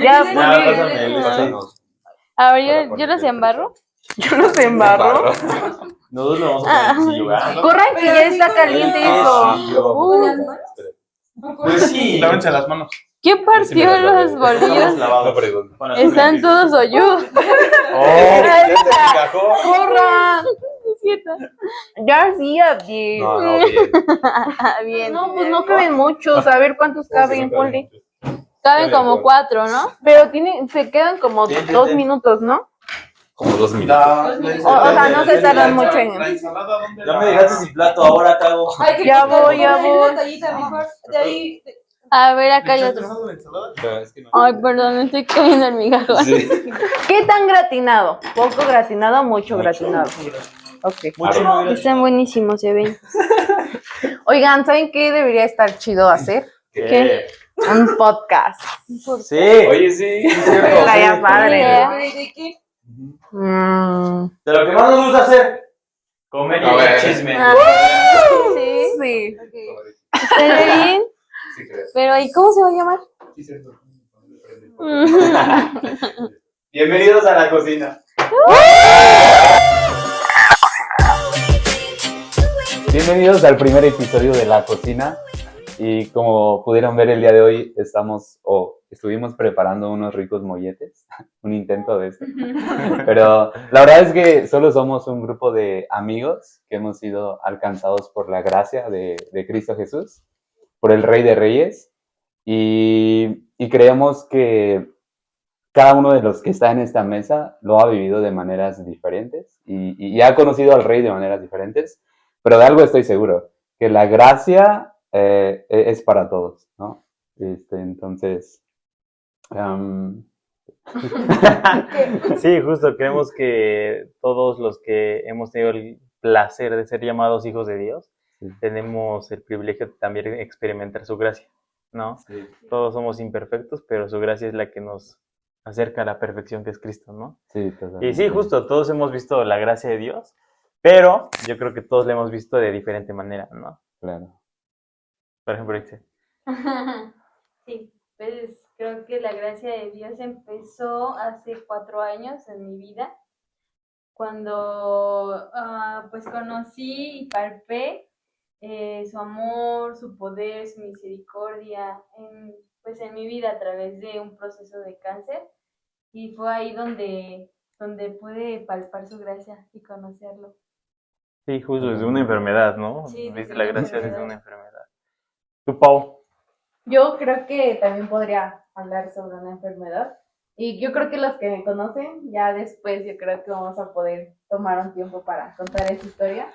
Ya, Ya, porque... pásanos. A ver, yo los embarro. Yo los embarro. Nosotros lo vamos a poner en el lugar. Corran, que ya está caliente eso. Pues sí. Lávense las manos. ¿Quién partió los bolillos? No pregunto. Están todos hoyudos. Oh, ya te encajó. Corran. Es cierto. García, bien. No, bien. Bien. No, pues no caben muchos. A ver cuántos caben, ponle. Caben como 4, ¿no? Pero se quedan como Sí, 2 minutos, ¿no? Como 2 minutos. O sea, no se tardan mucho en... La ensalada, ¿dónde Ya la- me dejaste sin plato, ahora cago. Ya voy. De ahí. A ver, acá hay ¿Le echaste otro. sal a la ensalada? Pero es que no. Ay, perdón, me estoy cayendo en migajas. Sí. ¿Qué tan gratinado? ¿Poco gratinado o mucho gratinado? Ok. Mucho. Están buenísimos, se ven. Oigan, ¿saben qué debería estar chido hacer? ¿Qué? Un podcast. Sí. Oye, sí. Estaría padre, idea. ¿no? ¿De qué? De lo que más nos gusta hacer. Comer A ver. y chisme. Ah, sí. Sí. Estaría bien. Sí, creo. Pero, ¿y cómo se va a llamar? Sí, cierto. Bienvenidos a la cocina. Bienvenidos al primer episodio de La Cocina y como pudieron ver el día de hoy estuvimos preparando unos ricos molletes, un intento de esto, pero la verdad es que solo somos un grupo de amigos que hemos sido alcanzados por la gracia de Cristo Jesús, por el Rey de Reyes y creemos que cada uno de los que está en esta mesa lo ha vivido de maneras diferentes y ha conocido al Rey de maneras diferentes. Pero de algo estoy seguro, que la gracia es para todos, ¿no? Entonces, Sí, justo, creemos que todos los que hemos tenido el placer de ser llamados hijos de Dios, Sí. tenemos el privilegio de también experimentar su gracia, ¿no? Sí. Todos somos imperfectos, pero su gracia es la que nos acerca a la perfección que es Cristo, ¿no? sí, totalmente. Y sí, justo, todos hemos visto la gracia de Dios, pero yo creo que todos la hemos visto de diferente manera, ¿no? Claro. Por ejemplo, Itze. Sí, pues creo que la gracia de Dios empezó hace 4 años en mi vida, cuando pues conocí y palpé su amor, su poder, su misericordia pues en mi vida a través de un proceso de cáncer, y fue ahí donde pude palpar su gracia y conocerlo. Sí, justo, desde una enfermedad, ¿no? Sí, desde Viste la una gracia desde enfermedad. una enfermedad. ¿Tú, Pau? Yo creo que también podría hablar sobre una enfermedad. Y yo creo que los que me conocen, ya después yo creo que vamos a poder tomar un tiempo para contar esa historia.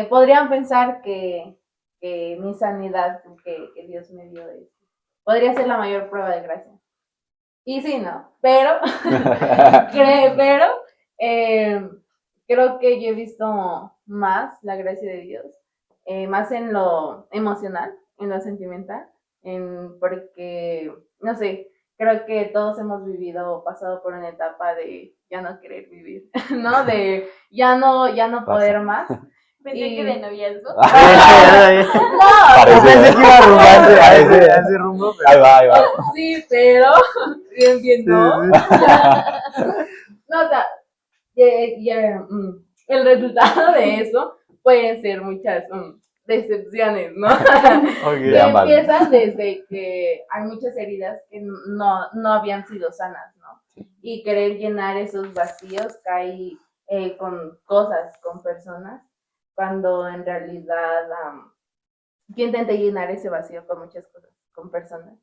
Podrían pensar que mi sanidad que Dios me dio podría ser la mayor prueba de gracia. Y sí, no, pero creo que yo he visto más la gracia de Dios, más en lo emocional, en lo sentimental, porque, no sé, creo que todos hemos vivido o pasado por una etapa de ya no querer vivir, ¿no? De ya no poder más. Pensé que de noviazgo. Parece que iba rumbo a ese rumbo, pero... Ahí va. Sí, pero bien, ¿no? No, o sea, el resultado de eso pueden ser muchas decepciones, ¿no? Okay. Que empiezan desde que hay muchas heridas que no habían sido sanas, ¿no? Y querer llenar esos vacíos cae con cosas, con personas, cuando en realidad yo intenté llenar ese vacío con muchas cosas, con personas.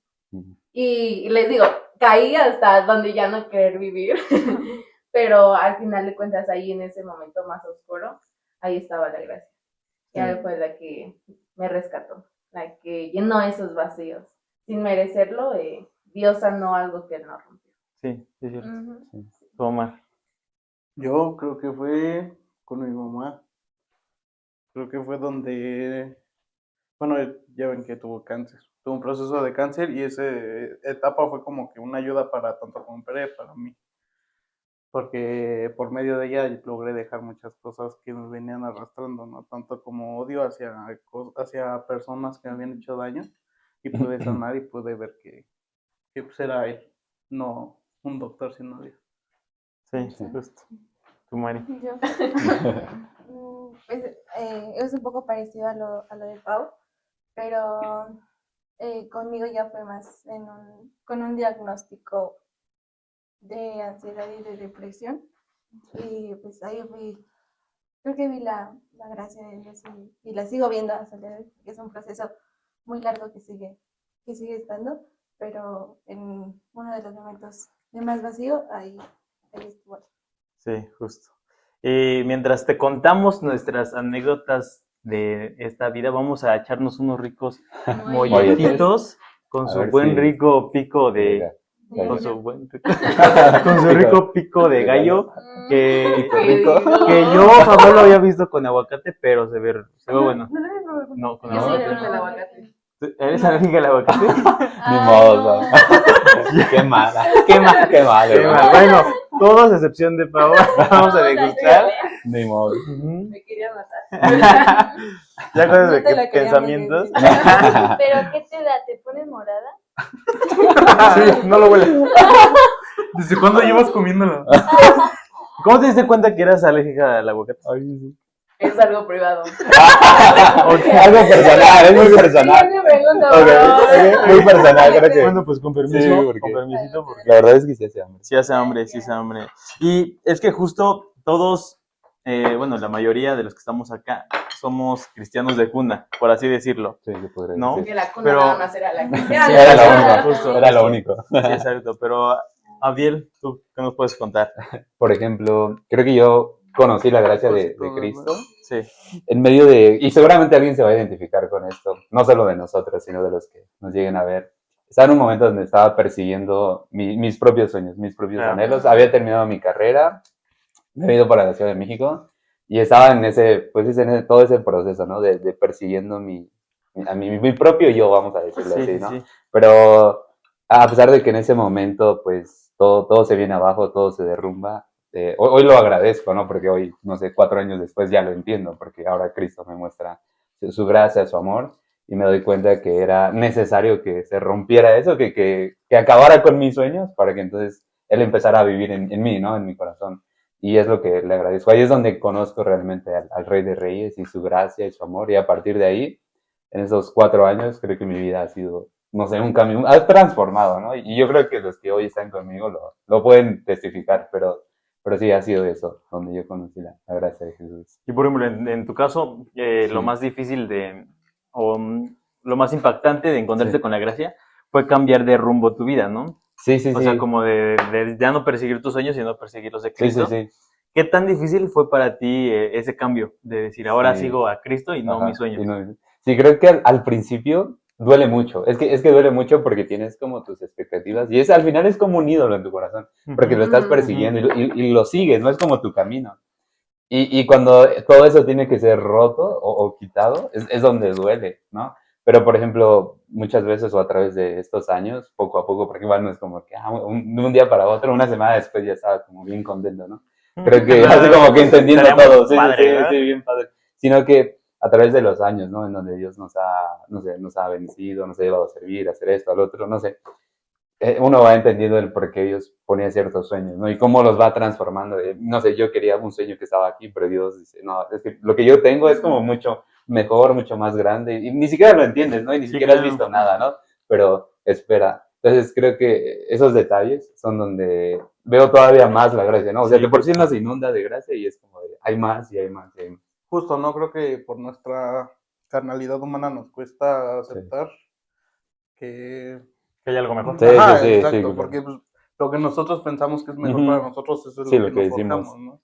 Y les digo, caí hasta donde ya no querer vivir, pero al final de cuentas ahí en ese momento más oscuro, ahí estaba la gracia. Ya fue la que me rescató, la que llenó esos vacíos. Sin merecerlo, Dios sanó algo que él no rompió. Sí, es cierto. Omar. Yo creo que fue con mi mamá. Creo que fue donde, bueno, ya ven que tuvo cáncer. Tuvo un proceso de cáncer y esa etapa fue como que una ayuda para tanto como para mí. Porque por medio de ella logré dejar muchas cosas que me venían arrastrando, ¿no? Tanto como odio hacia personas que me habían hecho daño, y pude sanar y pude ver que pues era él, no un doctor sin novia. Sí, justo. ¿Tú, Mari? Yo. Pues es un poco parecido a lo de Pau, pero conmigo ya fue más con un diagnóstico de ansiedad y de depresión. Y pues ahí creo que vi la gracia de Dios y la sigo viendo hasta el día de hoy, porque es un proceso muy largo que sigue estando, pero en uno de los momentos de más vacío, ahí estuvo. Sí, justo. Mientras te contamos nuestras anécdotas de esta vida, vamos a echarnos unos ricos molletitos con A su ver buen si- rico pico de... Venga. Con su buen con su rico pico de gallo que, rico. que yo jamás lo había visto con aguacate, pero se ve bueno. No lo había probado. No, con Yo soy aguacate. alérgica al aguacate. ¿Eres alérgica al aguacate? Ni modo. Qué mala. Qué mal. Qué mal. Qué mal. Bueno, todos a excepción de Pau, vamos a degustar. Ni modo. Ujú. Me quería matar. Ya cosas de No te qué la queríamos pensamientos. decir. ¿Pero qué te da? ¿Te pones morada? Sí, no lo huele. ¿Desde cuándo llevas comiéndolo? ¿Cómo te diste cuenta que eras alérgica al aguacate? Es algo privado. Algo personal, es muy personal. Siguiente pregunta, Ok, por favor. ok, muy personal, creo que. Bueno, pues con permiso. Sí, porque- Con permisito, porque La verdad es que sí hace hambre. sí hace hambre, sí hace hambre. Y es que justo todos, bueno, la mayoría de los que estamos acá somos cristianos de cuna, por así decirlo. Sí, yo podría ¿No? decir. Que la cuna Pero- nada más era la cristiana. Era lo Justo, único. justo. Era lo único. Sí, exacto. Pero, Abiel, ¿tú qué nos puedes contar? Por ejemplo, creo que yo conocí la gracia de Todo, Cristo Sí, en medio de, y seguramente alguien se va a identificar con esto, no solo de nosotros, sino de los que nos lleguen a ver. Estaba en un momento donde estaba persiguiendo mis propios sueños, mis propios Claro. anhelos. Había terminado mi carrera, me había ido para la Ciudad de México y estaba en todo ese proceso, ¿no? De persiguiendo mi propio yo, vamos a decirlo sí, así, sí, ¿no? sí. Pero a pesar de que en ese momento, pues, todo se viene abajo, todo se derrumba, hoy lo agradezco, ¿no? Porque hoy, no sé, 4 años después ya lo entiendo, porque ahora Cristo me muestra su gracia, su amor, y me doy cuenta que era necesario que se rompiera eso, que acabara con mis sueños, para que entonces Él empezara a vivir en mí, ¿no? En mi corazón. Y es lo que le agradezco. Ahí es donde conozco realmente al Rey de Reyes y su gracia y su amor, y a partir de ahí, en esos 4 años, creo que mi vida ha sido, no sé, un cambio, ha transformado, ¿no? Y yo creo que los que hoy están conmigo lo pueden testificar, pero sí ha sido eso, donde yo conocí la gracia de Jesús. Y por ejemplo, en tu caso, lo más difícil lo más impactante de encontrarte Sí. con la gracia fue cambiar de rumbo tu vida, ¿no? Sí, sí, O sí. sea, como de ya no perseguir tus sueños, sino perseguir los de Sí, Cristo. sí, sí. ¿Qué tan difícil fue para ti ese cambio de decir, ahora Sí. sigo a Cristo y no Ajá, mis sueños? y no- sí, creo que al principio duele mucho. Es que duele mucho porque tienes como tus expectativas y al final es como un ídolo en tu corazón, porque lo estás Ujú. persiguiendo y lo sigues, no es como tu camino. Y cuando todo eso tiene que ser roto o quitado, es donde duele, ¿no? Pero, por ejemplo, muchas veces o a través de estos años, poco a poco, porque igual no es como que de un día para otro, una semana después ya estaba como bien contento, ¿no? Creo que así como que entendiendo Estaría todo, muy sí, padre, sí, ¿verdad? sí, bien padre. Sino que a través de los años, ¿no? En donde Dios nos ha, no sé, nos ha bendecido, nos ha llevado a servir, a hacer esto, al otro, no sé. Uno va entendiendo el por qué Dios ponía ciertos sueños, ¿no? Y cómo los va transformando. No sé, yo quería un sueño que estaba aquí, pero Dios dice, no, es que lo que yo tengo es como mucho mejor, mucho más grande, y ni siquiera lo entiendes, ¿no? Y ni Sí, siquiera has claro. visto nada, ¿no? Pero espera. Entonces creo que esos detalles son donde veo todavía más la gracia, ¿no? O sea, Sí, de por sí nos inunda de gracia y es como de, hay más y hay más y hay más. Justo, ¿no? Creo que por nuestra carnalidad humana nos cuesta aceptar que... Que hay algo mejor. Sí, Ajá, sí, sí, exacto, sí, claro. porque pues, lo que nosotros pensamos que es mejor Ujú. para nosotros, eso es Sí, lo lo que que nos decimos. forjamos, ¿no?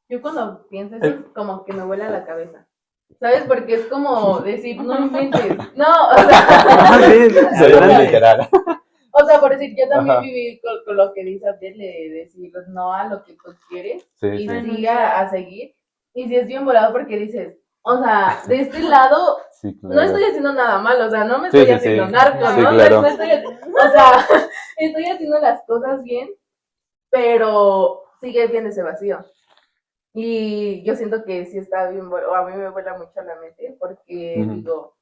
Yo cuando pienso eso, como que me vuela la cabeza. ¿Sabes? Porque es como decir, no inventes. No, o sea, Sí, Soy un adelante. literal. o sea, por decir, yo también Ajá. viví con lo que dice Abdel, de decir no a lo que tú quieres Sí, y sí. sí a seguir. Y si es bien volado porque dices, o sea, de este lado Sí, claro. no estoy haciendo nada mal, o sea, no me Sí, estoy sí, haciendo sí. narco, Sí, ¿no? claro. No estoy, o sea, estoy haciendo las cosas bien, pero sigue bien ese vacío. Y yo siento que sí está bien, o a mí me vuela mucho la mente porque Ujú. digo,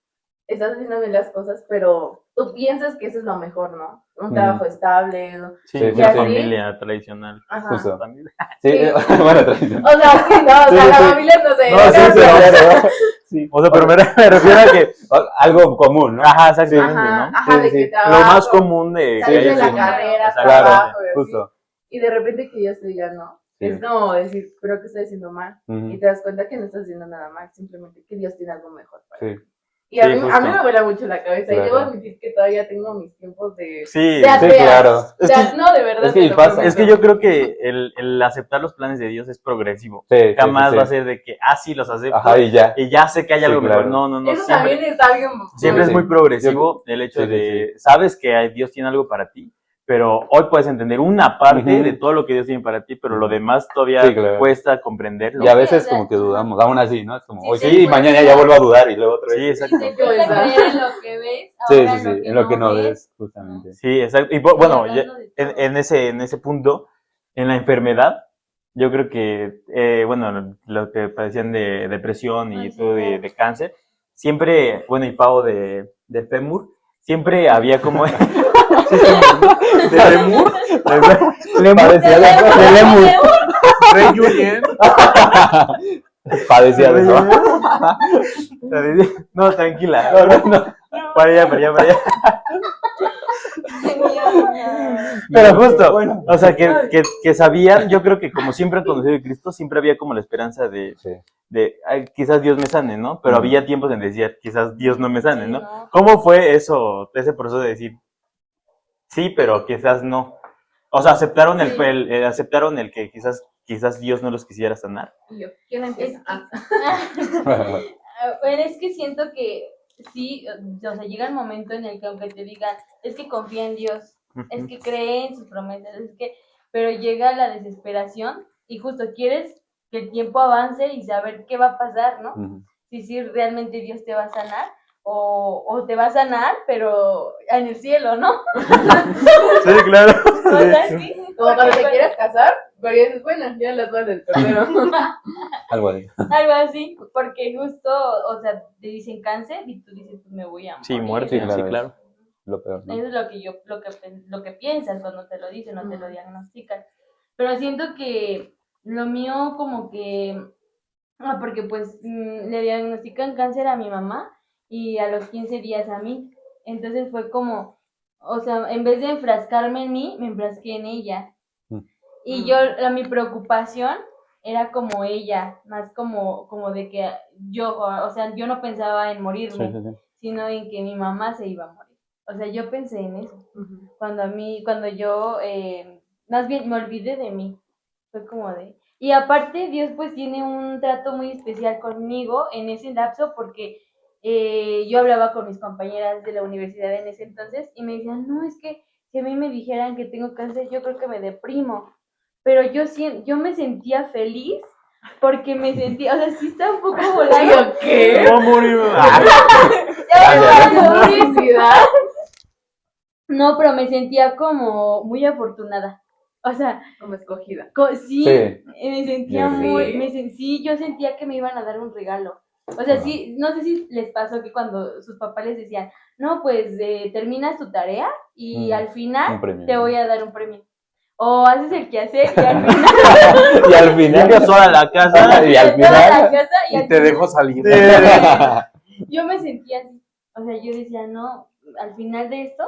estás haciendo bien las cosas, pero tú piensas que eso es lo mejor, ¿no? Un Ujú. trabajo estable, Sí, Sí, una sí. familia tradicional. ajá. Justo. Familia. Sí, Sí. bueno, tradición. O sea, sí, no, o Sí, sea, sí, la sí. familia no sé. No, sí, Sí, claro. Sí. O sea, pero me refiero a que, Algo común, ¿no? ajá, exactamente, Ajá, ¿no? ajá, Sí, de sí, que sí. trabajo, Lo más común de salir Sí, de sí, la sí. carrera, Exactamente. trabajo, y así. Justo. Y de repente que yo estoy ya, ¿no? Sí. Es como decir, pero que estoy haciendo mal. Ujú. Y te das cuenta que no estás haciendo nada mal, simplemente que Dios tiene algo mejor para ti. Sí. Y a Sí, mí justo. me vuela mucho la cabeza. Y Claro. debo admitir que todavía tengo mis tiempos de Sí, de atea. claro. Es De que- no, de verdad. es que te lo pasa. prometo. Es que yo creo que el aceptar los planes de Dios es progresivo. Sí, sí, Jamás sí, va a sí. ser de que, sí, los acepto Ajá, y ya. y ya sé que hay Sí, algo mejor. claro. No, Eso siempre, también está bien. siempre Sí, es muy sí. progresivo el hecho sí, sí, de, sabes que Dios tiene algo para ti, pero hoy puedes entender una parte Ujú. de todo lo que Dios tiene para ti, pero lo demás todavía Sí, claro. cuesta comprenderlo. Y a Sí, veces o sea, como que dudamos, aún así, ¿no? Es como, Sí, hoy te sí, y cuesta. mañana ya vuelvo a dudar y luego otra Sí, vez. exacto. Si te cuesta Exacto. creer en lo que ves, Sí, ahora sí, sí, en lo que no ves, justamente. Sí, exacto. Y bueno, hablando de todo. en ese punto, en la enfermedad, yo creo que, bueno, lo que padecían de depresión y todo de cáncer, siempre, bueno, y Pau de fémur, siempre había como... ¿De lemur? Padecía de eso. De lemur. Rey Julien. Padecía de eso. No, tranquila. No. Para allá. Pero justo, Bueno. o sea, que sabían, yo creo que como siempre han conocido a Cristo, siempre había como la esperanza de Sí. "Ay, quizás Dios me sane, ¿no? Pero Ujú. había tiempos en decir, quizás Dios no me sane, Sí, ¿no? ¿no? ¿Cómo fue eso, ese proceso de decir, sí, pero quizás no? O sea, aceptaron Sí. aceptaron el que quizás Dios no los quisiera sanar. Y yo, ¿quién empieza? Bueno, es que siento que sí, o sea, llega el momento en el que aunque te digan, es que confía en Dios, es que cree en sus promesas, pero llega la desesperación y justo quieres que el tiempo avance y saber qué va a pasar, ¿no? Ujú. Si realmente Dios te va a sanar o te va a sanar, pero en el cielo, ¿no? Sí, claro. O sea, sí, Como cuando porque, te quieres casar, pero dices, bueno, ya las vas del cordero. Algo así. algo así, porque justo, o sea, te dicen cáncer y tú dices, pues me voy a morir. Sí, muerte, Sí, claro. sí, claro. Lo peor, ¿no? Eso es lo que piensas cuando te lo dicen o te lo diagnostican. Pero siento que lo mío como que, porque pues le diagnostican cáncer a mi mamá y a los 15 días a mí. Entonces fue como, o sea, en vez de enfrascarme en mí, me enfrasqué en ella. Mm. Y mi preocupación era como ella, más como de que yo, o sea, yo no pensaba en morirme, Sí, sí, sí. sino en que mi mamá se iba a morir. O sea, yo pensé en eso. Cuando yo, más bien me olvidé de mí. Fue como de... Y aparte, Dios pues tiene un trato muy especial conmigo en ese lapso porque yo hablaba con mis compañeras de la universidad en ese entonces y me decían, no, es que si a mí me dijeran que tengo cáncer, yo creo que me deprimo. Pero yo me sentía feliz porque me sentía, o sea, sí está un poco volando. ¿Qué? No morimos. Felicidad. No, pero me sentía como muy afortunada. O sea, Como escogida. sí, Sí. me sentía Yo creo que sí, yo sentía que me iban a dar un regalo. O sea, sí, no sé si les pasó que cuando sus papás les decían, no, pues terminas tu tarea y al final un premio, te ¿no? voy a dar un premio. O haces el quehacer y al final Y al final. Llegas sola a la casa. Y al te llevas a la final. casa y al Y te final- dejo salir. Yo me sentía así. O sea, yo decía, no, al final de esto,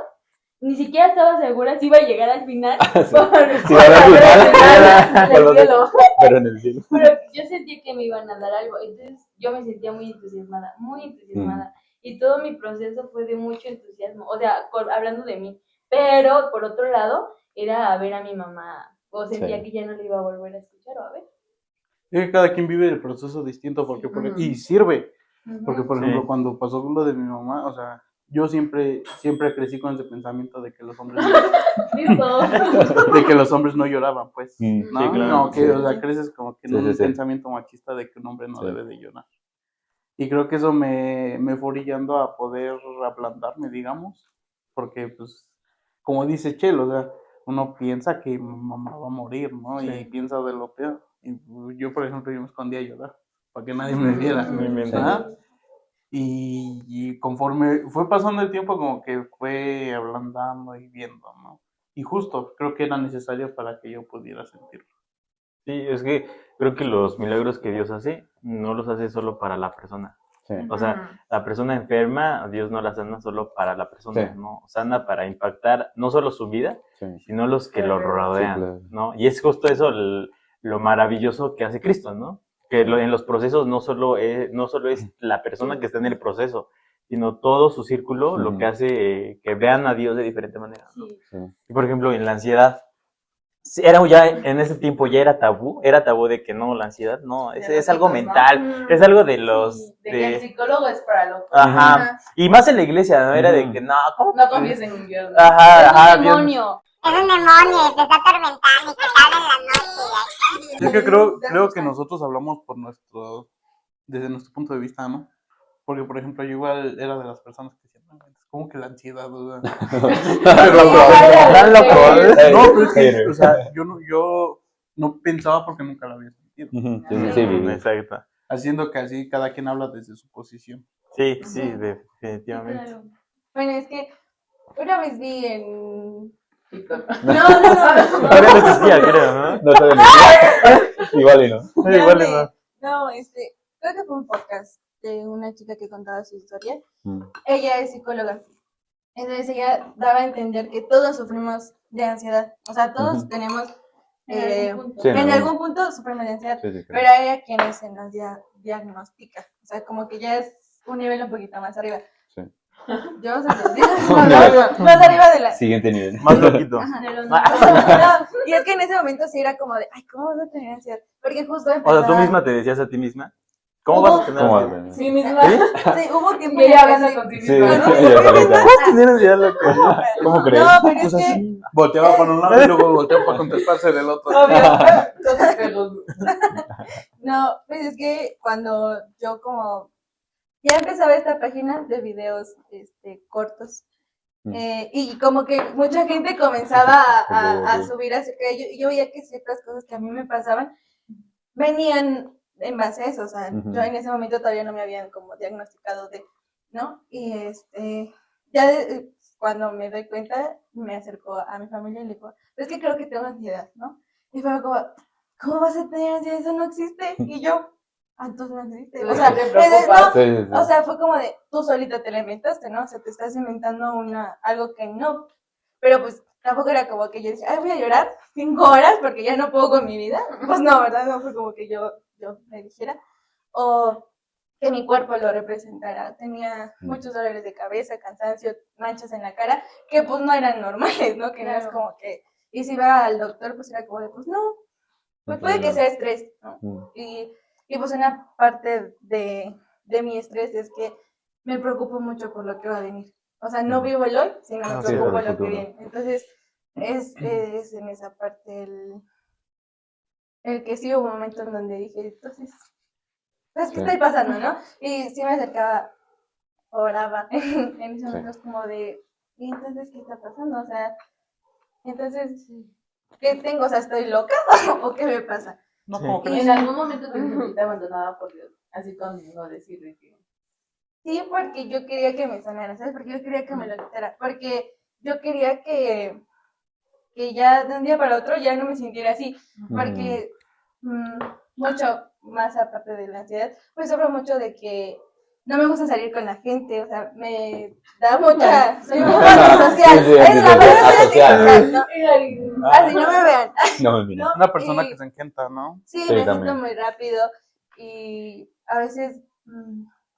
ni siquiera estaba segura si iba a llegar al final. Sí, por- sí, al final. en el cielo. Pero en el cielo. Pero yo sentía que me iban a dar algo, entonces yo me sentía muy entusiasmada, y todo mi proceso fue de mucho entusiasmo, o sea, hablando de mí, pero por otro lado era a ver a mi mamá, o sentía Sí. que ya no le iba a volver a escuchar o a ver. Es que cada quien vive el proceso distinto porque y sirve. Porque, por Sí. ejemplo, cuando pasó lo de mi mamá, o sea, yo siempre crecí con ese pensamiento de que los hombres no lloraban, pues, Mm, ¿no? sí, claro. No, que, Sí. o sea, creces como que en Sí, un sí, sí. pensamiento machista de que un hombre no Sí. debe de llorar. Y creo que eso me fue orillando a poder ablandarme, digamos, porque, pues, como dice Chelo, o sea, uno piensa que mamá va a morir, ¿no? Sí. Y piensa de lo peor. Y yo, por ejemplo, yo me escondía a llorar para que nadie me viera. No inventes. ¿Ah? y conforme fue pasando el tiempo como que fue ablandando y viendo, ¿no? Y justo creo que era necesario para que yo pudiera sentirlo. Sí, es que creo que los milagros que Dios hace, no los hace solo para la persona. Sí. O sea, la persona enferma, Dios no la sana solo para la persona, Sí. ¿no? Sana para impactar no solo su vida, Sí. sino los que lo rodean, Sí, claro. ¿no? Y es justo eso lo maravilloso que hace Cristo, ¿no? Que en los procesos no solo es la persona que está en el proceso, sino todo su círculo lo que hace que vean a Dios de diferente manera, ¿no? Sí. Sí. Y por ejemplo, en la ansiedad, sí, en ese tiempo ya era tabú de que no, la ansiedad no, es algo loquitos, ¿no? mental, es algo de los... De que el psicólogo es para locos. Ajá, y más en la iglesia, ¿no? Era de que no, ¿cómo? No confíes en un Dios. ¿no? Ajá, Es un Dios- demonio. Es un demonio y te está atormentando y te cae en la noche. Es que creo que nosotros hablamos desde nuestro punto de vista, ¿no? Porque, por ejemplo, yo igual era de las personas que decían, "No, es como que la ansiedad, o sea, Están locos. no, pero es que, o sea, yo no pensaba porque nunca la había sentido. Ujú. Sí, sí, viví. Exacto. Haciendo que así cada quien habla desde su posición. Sí, definitivamente. Claro. Bueno, es que una vez vi en... TikTok. No. Ahora no existía, creo, ¿no? No te beneficia. Igual y no. Igual no. No, creo que fue un podcast de una chica que contaba su historia. Mm. Ella es psicóloga. Entonces ella daba a entender que todos sufrimos de ansiedad. O sea, todos Ujú. tenemos... En algún punto. Sí, en no. algún punto sufrimos de ansiedad. Sí, sí, Pero claro. hay a quienes se nos diagnostica. O sea, como que ya es un nivel un poquito más arriba. Sí. Yo se los digo. Más arriba de la... Siguiente nivel. Más loquito. De los No, y es que en ese momento sí era como de, ay, ¿cómo vas a tener ansiedad? Porque justo O sea, tú empezaba- misma te decías a ti misma, ¿cómo vas a tener ¿Cómo vas a ansiedad? tener? Sí misma. Sí, hubo tiempo Y ella en el que hablando sí. con sí Sí, misma. ¿no? ella solita. ¿Tener ansiedad, loco? ¿Cómo crees? No, pero Pues es que, así, volteaba para un lado y luego volteaba para contestarse del otro. Obvio. Los espejos. no, pues es que cuando yo como, ya empezaba esta página de videos cortos, Mm. y como que mucha gente comenzaba a Ok. subir acerca de ello, y yo veía que ciertas cosas que a mí me pasaban venían en base a eso, o sea, Ujú. yo en ese momento todavía no me habían como diagnosticado de, ¿no? Y cuando me doy cuenta, me acerco a mi familia y le digo, es que creo que tengo ansiedad, ¿no? Y fue como, ¿cómo vas a tener ansiedad? Eso no existe. Y yo, entonces no existe. O sea, ¿Te preocupas? no, Sí, sí, sí. o sea, fue como de, tú solita te la inventaste, ¿no? O sea, te estás inventando algo que no. Pero pues tampoco era como que yo dije, ay, voy a llorar 5 horas porque ya no puedo con mi vida. Pues no, ¿verdad? No fue como que yo me dijera. O que mi cuerpo lo representara. Tenía muchos dolores de cabeza, cansancio, manchas en la cara, que pues no eran normales, ¿no? Que no es Claro. como que, y si iba al doctor, pues era como de, pues no, pues puede que sea estrés, ¿no? Mm. Y pues una parte de mi estrés es que me preocupo mucho por lo que va a venir. O sea, no vivo el hoy, sino me Ah, sí, preocupo por el lo que futuro. viene. Entonces, es en esa parte el que sí hubo un momento en donde dije, entonces, ¿sabes qué Sí. estoy pasando, no? Y sí me acercaba, oraba en esos momentos como de, ¿y entonces qué está pasando? O sea, entonces, ¿qué tengo? O sea, ¿estoy loca o qué me pasa? No, Sí. como que En algún momento te sentiste abandonada por Dios. Así con no decirle que. Sí, porque yo quería que me sanara, ¿sabes? Porque yo quería que me lo quitara, porque yo quería que ya de un día para otro ya no me sintiera así, porque mucho más aparte de la ansiedad, pues sufro mucho de que no me gusta salir con la gente, o sea, me da mucha, soy un poco antisocial, Sí, sí, es la palabra asocial. antisocial, ¿no? Así no me vean. No, mira. ¿no? una persona Y- que se encanta, ¿no? Sí, Sí, me también. siento muy rápido y a veces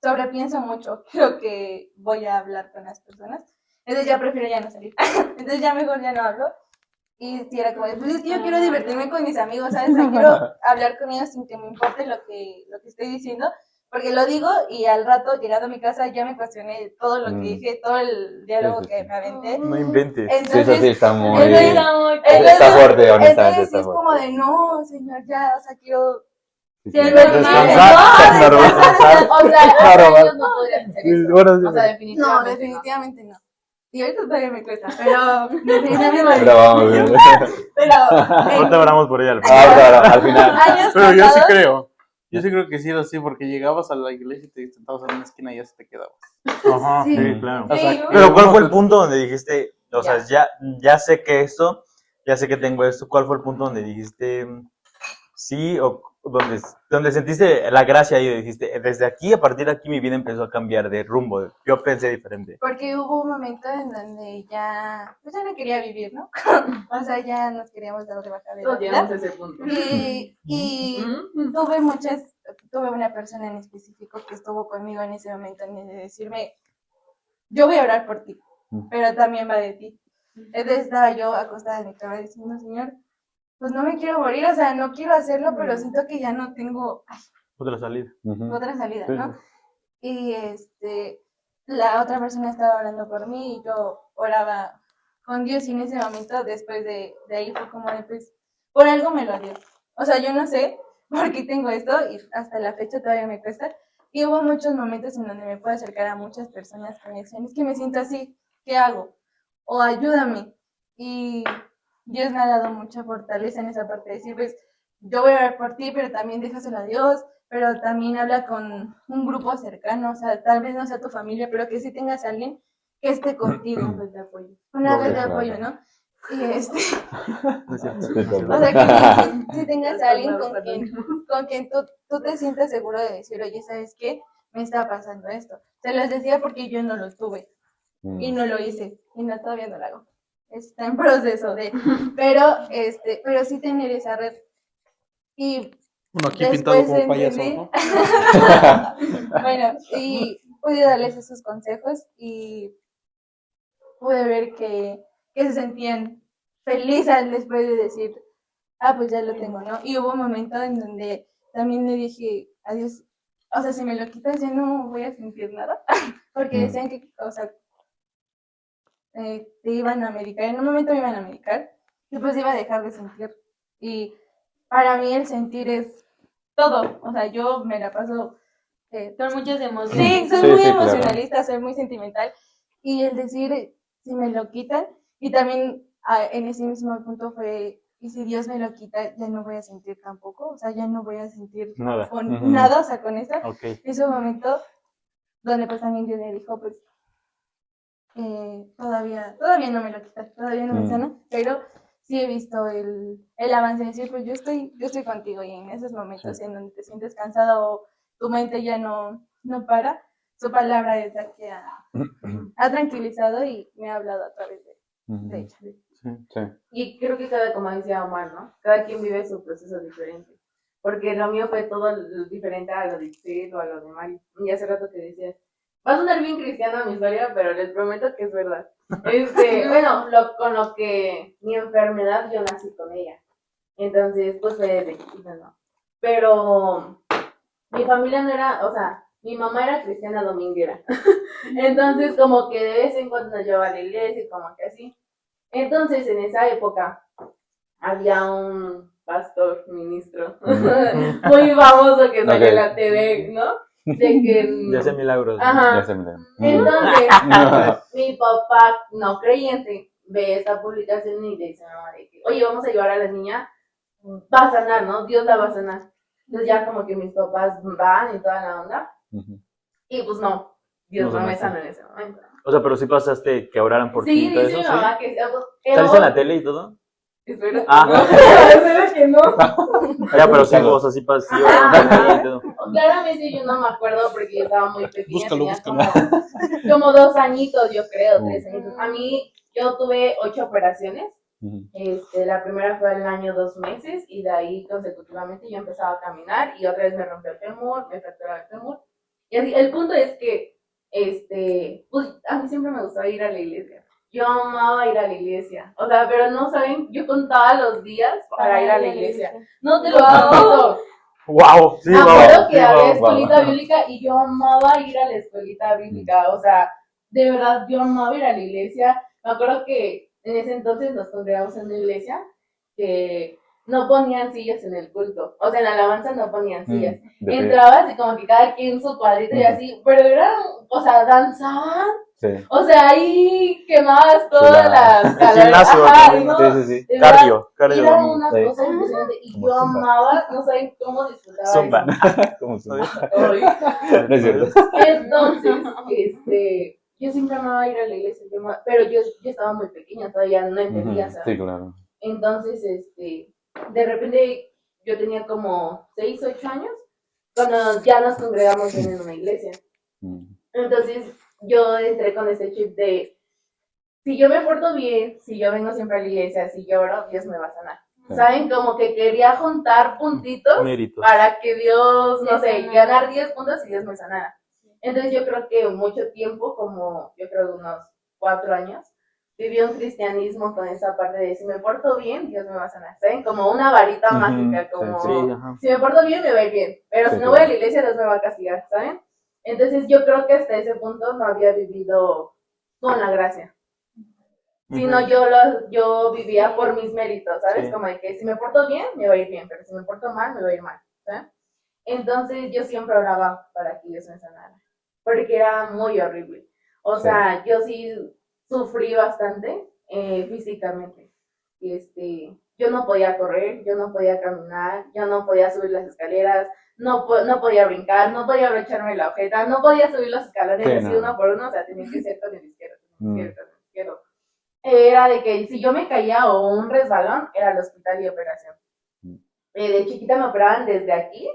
sobrepienso mucho lo que voy a hablar con las personas. Entonces ya prefiero ya no salir. Entonces ya mejor ya no hablo. Y si era como, pues es que yo quiero divertirme con mis amigos, ¿sabes? O sea, quiero hablar con ellos sin que me importe lo que estoy diciendo. Porque lo digo y al rato, llegando a mi casa, ya me cuestioné todo lo que dije, todo el diálogo Sí, sí, que sí. me aventé. No inventes. Sí, eso sí está muy... entonces- Está fuerte, honestamente. Entonces Está es como fuerte. de, no, señor, ya, o sea, quiero... Sí, Sí, sí. Descansar, normalizar. O sea, Claro, hace va. años no podrías hacer eso. Ahora sí. O sea, No, definitivamente. definitivamente no. Y ahorita todavía me cuesta, pero definitivamente Pero vamos bien. Pero Ahorita hablamos por ella al final. Ahora, al final. años Pero yo sí pasados, creo. Yo sí creo que sí era así, porque llegabas a la iglesia y te sentabas en una esquina y ya se te quedabas. Ajá, Sí. sí, claro. O sea, Pero ¿cuál fue el punto donde dijiste, o sea, Ya. ya sé que esto, ya sé que tengo esto? ¿Cuál fue el punto donde dijiste sí o donde sentiste la gracia ahí y dijiste, desde aquí, a partir de aquí mi vida empezó a cambiar de rumbo? Yo pensé diferente. Porque hubo un momento en donde ya, pues ya no quería vivir, ¿no? O sea, ya nos queríamos dar de baja de la Todos llegamos a vida. ese punto. Y Ujú. tuve una persona en específico que estuvo conmigo en ese momento en de decirme, yo voy a orar por ti, pero también va de ti. Entonces estaba yo acostada en mi cama diciendo, Señor, pues no me quiero morir, o sea, no quiero hacerlo, pero siento que ya no tengo Otra salida. otra salida, Sí, ¿no? Y la otra persona estaba orando por mí y yo oraba con Dios y en ese momento, después de ahí fue como de, pues, por algo me lo dio. O sea, yo no sé por qué tengo esto y hasta la fecha todavía me cuesta. Y hubo muchos momentos en donde me puedo acercar a muchas personas que me decían, es que me siento así, ¿qué hago? O ayúdame. Y Dios me ha dado mucha fortaleza en esa parte de decir, pues, yo voy a orar por ti, pero también déjaselo a Dios, pero también habla con un grupo cercano, o sea, tal vez no sea tu familia, pero que sí tengas a alguien que esté contigo, Pues de apoyo. una red de claro. apoyo, ¿no? Y No es cierto. Sí, o sea, que sí tengas a alguien Perdón. con quien tú te sientas seguro de decir, oye, ¿sabes qué? Me está pasando esto. Se los decía porque yo no lo tuve y no lo hice y no, todavía no lo hago. Está en proceso de, pero sí tener esa red. Y uno aquí pintado después como payaso, entendí, ¿no? bueno, y pude darles esos consejos y pude ver que se sentían felices después de decir, ah, pues ya lo tengo, ¿no? Y hubo un momento en donde también le dije, adiós, o sea, si me lo quitas ya no voy a sentir nada, porque decían que, o sea, te iban a medicar, en un momento me iban a medicar, y pues iba a dejar de sentir. Y para mí el sentir es todo, o sea, yo me la paso... Con muchas emociones. sí, soy Sí, muy sí, claro. emocionalista, soy muy sentimental, y el decir, si me lo quitan, y también en ese mismo punto fue, y si Dios me lo quita, ya no voy a sentir tampoco, o sea, ya no voy a sentir Nada. con Ujú. nada, o sea, con eso. Ok. Es un momento donde pues también Dios me dijo, pues, todavía no me lo quita, todavía no me sana, pero sí he visto el avance, de decir, pues yo estoy contigo, y en esos momentos en donde te sientes cansado o tu mente ya no para, su palabra es la que ha tranquilizado y me ha hablado a través de ella. Sí. Y creo que como decía Omar, ¿no? Cada quien vive su proceso diferente. Porque lo mío fue todo diferente a lo de Ixel o a lo de Mari. Y hace rato que decías, va a sonar bien cristiana mi historia, pero les prometo que es verdad. Bueno, con lo que mi enfermedad yo nací con ella. Entonces, pues fue desde chiquita, ¿no? Pero mi familia no era, o sea, mi mamá era cristiana dominguera. Entonces, como que de vez en cuando nos llevaba a la iglesia y como que así. Entonces, en esa época, había un pastor, ministro, muy famoso que salió en la TV, ¿no? De que... Ya hace milagros. ¿no? Ajá. Ya se me Entonces, mi papá, no creyente, ve esta publicación y le dice a mi mamá de que, oye, vamos a llevar a la niña, va a sanar, ¿no? Dios la va a sanar. Entonces ya como que mis papás van y toda la onda, y pues no, Dios no me sana en ese momento. O sea, pero sí pasaste que oraran por ti Sí, y todo dice eso, mi mamá ¿sí? que... ¿Saliste en la tele y todo? Espero Ah. que no. Espero que no. Ya, pero sí, o sea, sí pasó. Ajá. Claramente yo no me acuerdo porque yo estaba muy pequeña, Búscalo, tenía búscalo. como 2 añitos, yo creo, 3 añitos. A mí, yo tuve 8 operaciones. La primera fue al año 2 meses y de ahí consecutivamente yo empezaba a caminar y otra vez me rompió el fémur, me fracturó el fémur. Y así, el punto es que, pues a mí siempre me gustaba ir a la iglesia. Yo amaba ir a la iglesia. O sea, pero no saben, yo contaba los días para ir a la iglesia. No te lo prometo. ¡Wow! Sí, Me acuerdo que sí, había escuelita bíblica y yo amaba ir a la escuelita bíblica. O sea, de verdad, yo amaba ir a la iglesia. Me acuerdo que en ese entonces nos congregamos en una iglesia que no ponían sillas en el culto. O sea, en la alabanza no ponían sillas. Entrabas y como que cada quien su cuadrito y así, pero eran, o sea, danzaban Sí. O sea, ahí quemabas todas las El calorías. gimnasio, Ajá, también, ¿no? Sí. De verdad, Cardio era domingo. una Sí. cosa impresionante y Como yo zumba. amaba, no saben cómo disfrutaba Zumba. eso. Como si no. Ay. No es cierto. Entonces, yo siempre amaba ir a la iglesia, pero yo estaba muy pequeña, todavía no entendía, Ujú, ¿sabes? sí, claro. Entonces, de repente yo tenía como 6, 8 años cuando ya nos congregamos bien en una iglesia. Mm. Entonces, yo entré con ese chip de, si yo me porto bien, si yo vengo siempre a la iglesia, si yo oro, Dios me va a sanar. Sí. ¿Saben? Como que quería juntar puntitos Méritos. para que Dios, no Me sé, sanara. ganar 10 puntos y Dios me sanara. Entonces yo creo que mucho tiempo, como yo creo unos 4 años, viví un cristianismo con esa parte de si me porto bien, Dios me va a sanar. ¿Saben? Como una varita Ujú, mágica, sí, como Sí, ajá. si me porto bien, me va a ir bien. Pero Sí, si no voy a claro. la iglesia, Dios me va a castigar, ¿saben? Entonces yo creo que hasta ese punto no había vivido con la gracia. Sino yo vivía por mis méritos, ¿sabes? Sí. Como de que si me porto bien, me va a ir bien, pero si me porto mal, me va a ir mal, ¿sabes? Entonces yo siempre oraba para que Dios me sanara, porque era muy horrible. O Sí. sea, yo sí sufrí bastante físicamente. Yo no podía correr, yo no podía caminar, yo no podía subir las escaleras, no podía brincar, no podía abrocharme la ojeta, no podía subir los escalones Sí, así no. uno por uno, o sea, tenía que ser con el izquierdo, con el Mm. izquierdo, con el izquierdo. Era de que si yo me caía o un resbalón, era al hospital y operación. Mm. De chiquita me operaban desde aquí,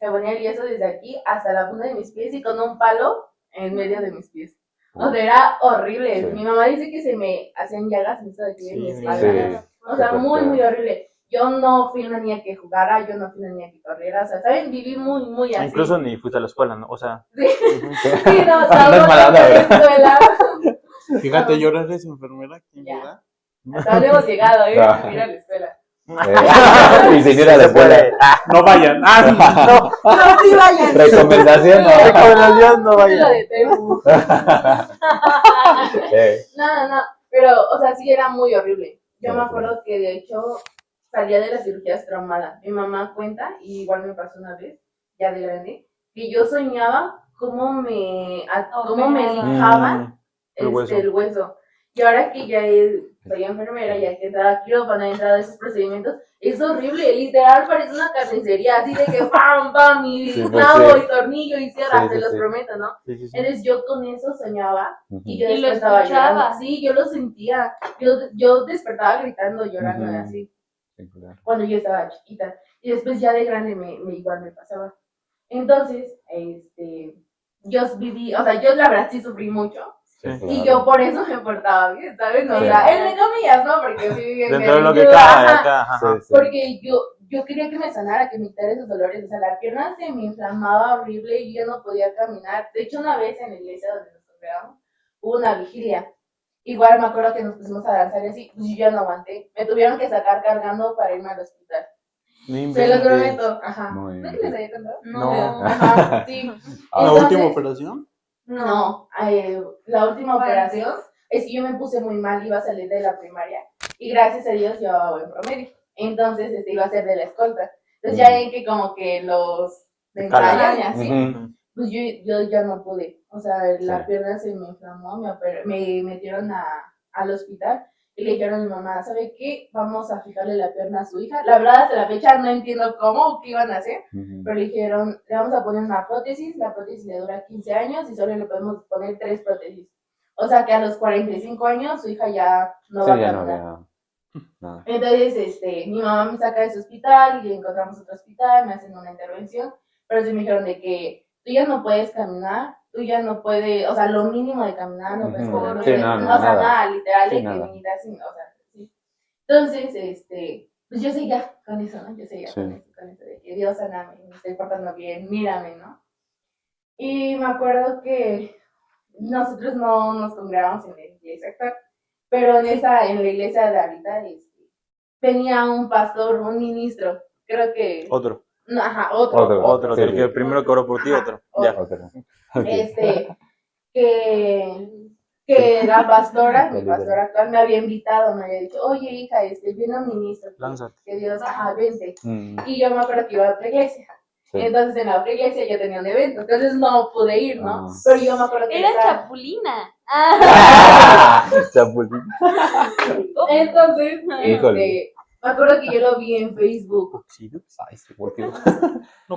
me ponía el yeso desde aquí hasta la punta de mis pies y con un palo en medio de mis pies. O sea, era horrible. Sí. Mi mamá dice que se me hacían llagas en esto de aquí en mi Sí, espalda. Sí. O sea, muy, Súper muy feo. horrible. Yo no fui una niña que jugara, yo no fui una niña que corriera. O sea, ¿saben? Viví muy, muy así. Incluso ni fuiste a la escuela, ¿no? O sea, Sí, ujú. sí, no, o sea, No es uno mala onda, no fue a la ¿verdad? escuela. Fíjate, yo ahora eres enfermera, ¿quién Ya. duda? Hasta dónde hemos llegado, Ah. Ir a la escuela. Y sin ir a la Se escuela. puede. No vayan. Ah, No, sí, vayan. Recomendación, no. Recomendación, no Lo vaya. de Temu. No. Pero, o sea, sí era muy horrible. Yo Sí, me sí. acuerdo que de hecho salía de las cirugías traumada. Mi mamá cuenta, y igual me pasó una vez, ya de grande, que yo soñaba cómo me lijaban El hueso. el hueso. Y ahora que ya soy enfermera, ya que he entrado a quirófano, he entrado a esos procedimientos, es horrible, literal parece una carnicería, así de que pam, pam, y Sí, pues, clavo, sí. y tornillo, y cierra, Sí, te sí, los sí. prometo, ¿no? Sí, sí, sí. Entonces yo con eso soñaba Ujú. y yo Y lo despertaba escuchaba. llorando. Sí, yo lo sentía. Yo despertaba gritando, llorando, Ujú. así, Sí, claro. cuando yo estaba chiquita. Y después ya de grande igual me pasaba. Entonces, yo viví, o sea, yo la verdad sí sufrí mucho. Sí, Y claro. yo por eso me portaba bien, ¿sabes? O Sí. sea, entre comillas, ¿no? Porque sí, bien Dentro de lo que berrinchuda, cabe ajá. acá, ajá. Sí, sí. Porque yo quería que me sanara, que me quitara esos dolores. O sea, la pierna se me inflamaba horrible y yo no podía caminar. De hecho, una vez en la iglesia donde nos congregamos, hubo una vigilia. Igual me acuerdo que nos pusimos a danzar y así, pues yo ya no aguanté. Me tuvieron que sacar cargando para irme al hospital. No Se los inventes. prometo. Ajá. Muy ¿No que bien. les había contado? No. Ajá, sí. Ah, ¿La Entonces, última operación? no, la última ¿Cuál? operación es que yo me puse muy mal, iba a salir de la primaria y gracias a Dios llevaba buen promedio. Entonces iba a ser de la escolta. Entonces ya ven que como que los de ensayan y así, Ujú. pues yo ya no pude. O sea, la Sí. pierna se me inflamó, me metieron al hospital y le dijeron a mi mamá, ¿sabe qué? Vamos a fijarle la pierna a su hija. La verdad, hasta la fecha no entiendo cómo o qué iban a hacer. Ujú. Pero le dijeron, le vamos a poner una prótesis, la prótesis le dura 15 años y solo le podemos poner 3 prótesis. O sea que a los 45 años su hija ya no Sí, va a ya no caminar. había nada. Entonces, mi mamá me saca de ese hospital y le encontramos otro hospital, me hacen una intervención, pero sí me dijeron de que tú ya no puedes caminar, tú ya no puedes, o sea, lo mínimo de caminar, no puedes Ujú. correr, no Sí, puedes, no, o sea, nada. nada, literal, Sí, de que nada. venir así, o sea, sí. Entonces, pues yo seguía con eso, ¿no? Yo seguía Sí. con eso de que Dios saname, me estoy portando bien, mírame, ¿no? Y me acuerdo que nosotros no nos congregamos en la iglesia actual, pero en la iglesia de ahorita tenía un pastor, un ministro, creo que, Otro. no, ajá, otro, Otro. Sí, El sí. que primero que oró por ti, Ajá, otro. otro. Ya. Otro. Ok. Que la pastora, mi El pastora actual, me había invitado, me había dicho, oye hija, viene un ministro, Lánzate. que Dios, ajá, vente. Mm, Y yo me acuerdo que iba a otra iglesia. sí. Entonces en la otra iglesia yo tenía un evento, entonces no pude ir, ¿no? Ah. Pero yo me acuerdo que Era esa- Chapulina. Chapulín. Entonces, Híjole. me acuerdo que yo lo vi en Facebook. Ay, sí, ¿por qué?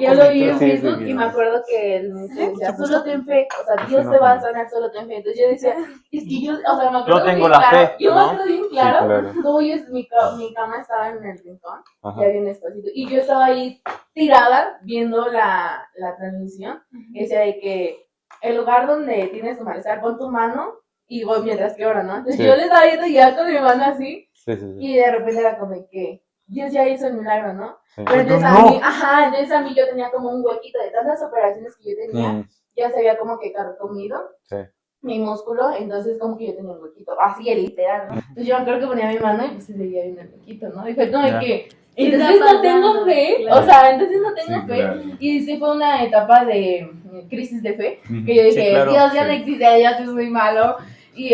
Yo lo vi en Sí, Facebook sí, y sí. me acuerdo que él me decía, solo ten fe, o sea, Dios te va a sanar, solo ten fe. Entonces yo decía, es que yo, o sea, me acuerdo Yo tengo bien la claro, fe, yo me ¿no? acuerdo bien claro, claro. como mi cama estaba en el rincón, Ajá. y había un espacito, y yo estaba ahí tirada viendo la transmisión, y decía de que el lugar donde tienes tu malestar, pon tu mano y voy mientras que ora, ¿no? Entonces Sí. yo le estaba viendo ya con mi mano así, Sí, sí, sí. y de repente era como que Dios ya hizo el milagro, ¿no? Sí. Pero entonces Yo a no. mí, entonces a mí yo tenía como un huequito de tantas operaciones que yo tenía, Mm, ya se había como que carcomido sí. mi músculo, entonces como que yo tenía un huequito, así literal, ¿no? Entonces yo creo que ponía mi mano y pues se veía bien el huequito, ¿no? Y fue como de Ya. que, ¿Qué entonces está no tengo pasando? fe, Claro. o sea, entonces no tengo Sí, fe, claro. y sí fue una etapa de crisis de fe, Ujú. que yo dije, Sí, claro, Dios ya sí. no existe, Dios es muy malo, y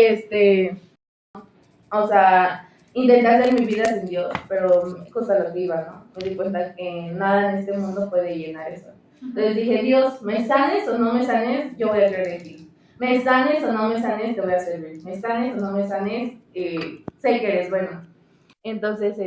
o sea, intenté hacer mi vida sin Dios, pero justo a lo que iba, ¿no? Me di cuenta que nada en este mundo puede llenar eso. Entonces dije, Dios, me sanes o no me sanes, yo voy a creer en ti. Me sanes o no me sanes, te voy a servir. Me sanes o no me sanes, sé que eres bueno. Entonces,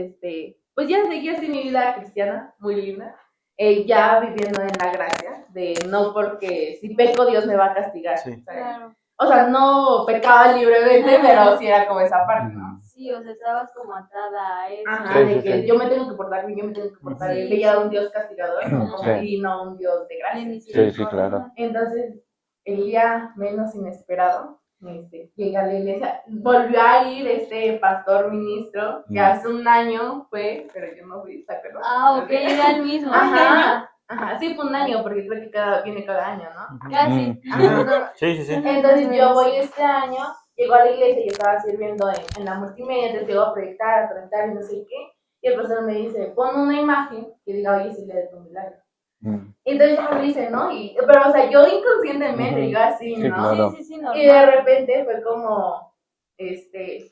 pues ya seguí así mi vida cristiana, muy linda. Ya viviendo en la gracia, de no porque si peco Dios me va a castigar, Sí. ¿sabes? Claro. O sea, no pecaba libremente, pero sí era como esa parte, ¿no? Sí, o sea, estabas como atada a eso. Ajá, Sí, de sí, que sí. yo me tengo que portar bien, yo me tengo que portar bien. Sí, Veía a sí. un Dios castigador, ¿no? Sí. Y no un Dios de De gracia. misericordia. Sí, sí, claro. Entonces, el día menos inesperado, llegué a la iglesia, volvió a ir este pastor ministro, que hace un año fue, pero yo no fui, ¿te acuerdas? Ah, ok, era el mismo. Ajá, sí fue un año, porque creo que viene cada año, ¿no? Casi. Ajá. Sí, sí, sí. Entonces yo voy este año, llego a la iglesia y yo estaba sirviendo en la multimedia, entonces llego a proyectar y no sé qué, y el pastor me dice, pon una imagen que diga, oye, sí le de tu milagro. Mm. Entonces ya lo hice, ¿no? Pero, o sea, yo inconscientemente, yo así, Sí, ¿no? claro. Sí, sí, Y normal. de repente fue como,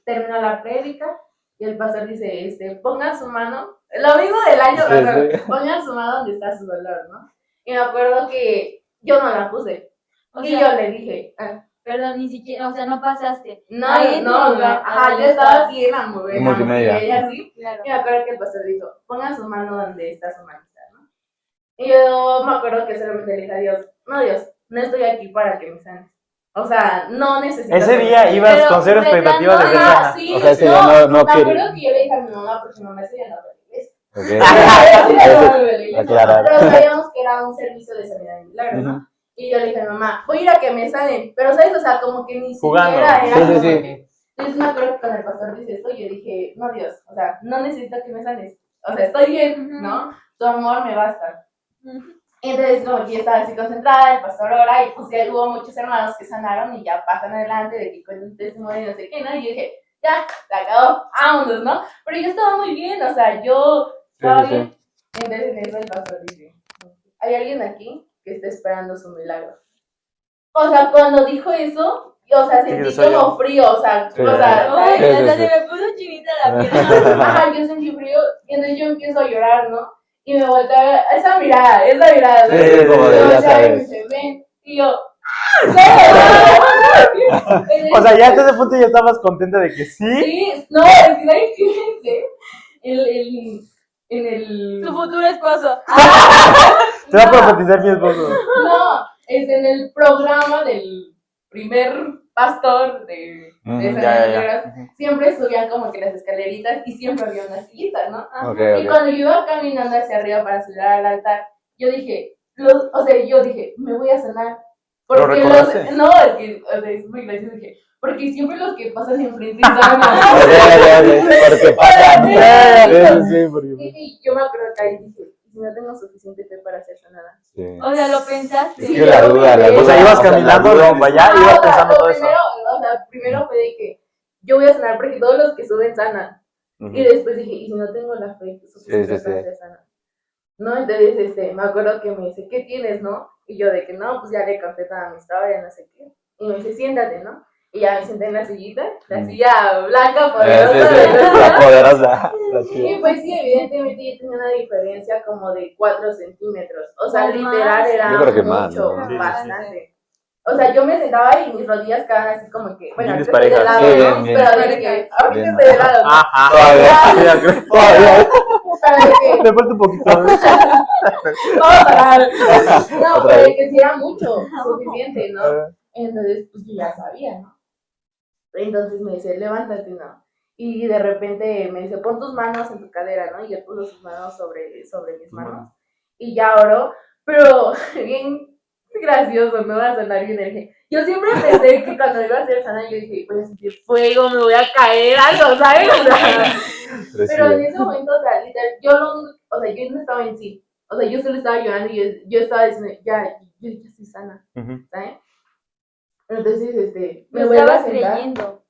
terminó la prédica y el pastor dice, pongan su mano, lo mismo del año Sí, pasado, sí. pongan su mano donde está su dolor, ¿no? Y me acuerdo que yo no la puse. O Y sea, yo le dije, perdón, ni siquiera, o sea, no pasaste. no, Ahí en tu no, lugar, ajá, ahí yo estaba está. así en la Multimedia. multimedia, así. Claro. Y me acuerdo que el pastor dijo, pongan su mano donde está su manita, ¿no? Y yo me acuerdo que solamente le dije a Dios, no estoy aquí para que me sanes. O sea, no necesito. Ese que me día sanes. ibas Pero con cero expectativas de ser Ajá, sana. sí, O sea, ese día no me quiere. acuerdo que yo le dije a mi mamá, porque mi mamá estudia en la iglesia. Ok. Aclarar. Pero sabíamos que era un servicio de sanidad y milagro, ¿no? Ujú. Y yo le dije a mi mamá, voy a ir a que me sanen. Pero, ¿sabes? O sea, como que ni Jugando. siquiera era Sí, sí, como sí. que... Entonces me acuerdo que cuando el pastor dice esto, yo dije, no, Dios, o sea, no necesito que me sanes. O sea, estoy bien, ¿no? Tu amor me basta. Entonces, como que yo estaba así concentrada, el pastor ora, y pues ya hubo muchos hermanos que sanaron y ya pasan adelante de que con un testimonio y no sé qué, ¿no? Y yo dije, ya, se acabó, vámonos, ¿no? Pero yo estaba muy bien, o sea, yo estaba Sí, sí, bien. Entonces, en eso el pastor dice, ¿hay alguien aquí que esté esperando su milagro? O sea, cuando dijo eso, o sea, sentí Sí, soy como yo. frío, o sea, Sí. Uy, ¿sabes? Sí, sí, hasta sí. se me puso chinita la piel. Ajá, yo sentí frío y entonces yo empiezo a llorar, ¿no? Y me volteé a ver, esa mirada, ¿no? Sí, como de, Y ya voltea y me sabes. dice, ven, y yo, O sea, ya hasta ese punto ya estabas contenta de que sí. sí, no, es que nadie fíjense, en el, Tu futuro esposo. Te va a profetizar mi esposo. no, es en el programa del primer pastor de San Ya. Andrés, siempre subían como que las escaleritas y siempre había una sillita, ¿no? Ok, Y ok. cuando yo iba caminando hacia arriba para subir al altar, yo dije, me voy a sanar. ¿Lo recordaste? No, es que, o sea, es muy gracioso, dije, porque siempre los que pasan enfrente sanan. Porque pasa. Sí, sí, porque Y yo me acuerdo que ahí dije, si no tengo suficiente fe para ser sanada. sí. O sea, lo pensaste. Es Sí, que la duda, la O sea, duda. ibas o sea, caminando la duda rumbo allá, ibas pensando todo eso. Primero fue de que yo voy a sanar porque todos los que suben sanan. Y después dije, ¿y si no tengo la fe suficiente Sí. para ser sana? No, entonces me acuerdo que me dice, ¿qué tienes, no? Y yo de que no, pues ya le conté toda mi historia, no sé qué. Y me dice, siéntate, ¿no? Y ya me senté en la sillita, la silla blanca, poderosa. La poderosa. La Y chida. pues sí, evidentemente yo tenía una diferencia como de 4 centímetros. O sea, O literal más. era Yo creo que más, mucho, ¿no? Sí, sí, sí. bastante. O sea, yo me sentaba y mis rodillas quedaban así como que, bueno, Bien ahorita estoy de desparejas. lado, Sí, ¿no? bien, bien. Pero de que ahorita Bien, estoy de lado, ¿no? Ajá. Todavía. Pero de que, Me falta un poquito. vamos a parar. No, Otra pero de vez. que sí era mucho, suficiente, ¿no? Entonces, pues yo ya sabía, ¿no? Entonces me dice, levántate, ¿no? Y de repente me dice, pon tus manos en tu cadera, ¿no? Y él puso sus manos sobre mis manos. Y ya oró, pero bien gracioso, me va a sonar bien. Dije, yo siempre pensé que cuando iba a ser sana, yo dije, voy a sentir fuego, me voy a caer, algo, ¿sabes? O sea, pero en ese momento, o sea, literal, yo lo único, o sea, yo no estaba en sí. O sea, yo solo estaba llorando y yo estaba diciendo, yo ya estoy sana, ¿sabes? Entonces, me Lo vuelve a estabas sentar. creyendo.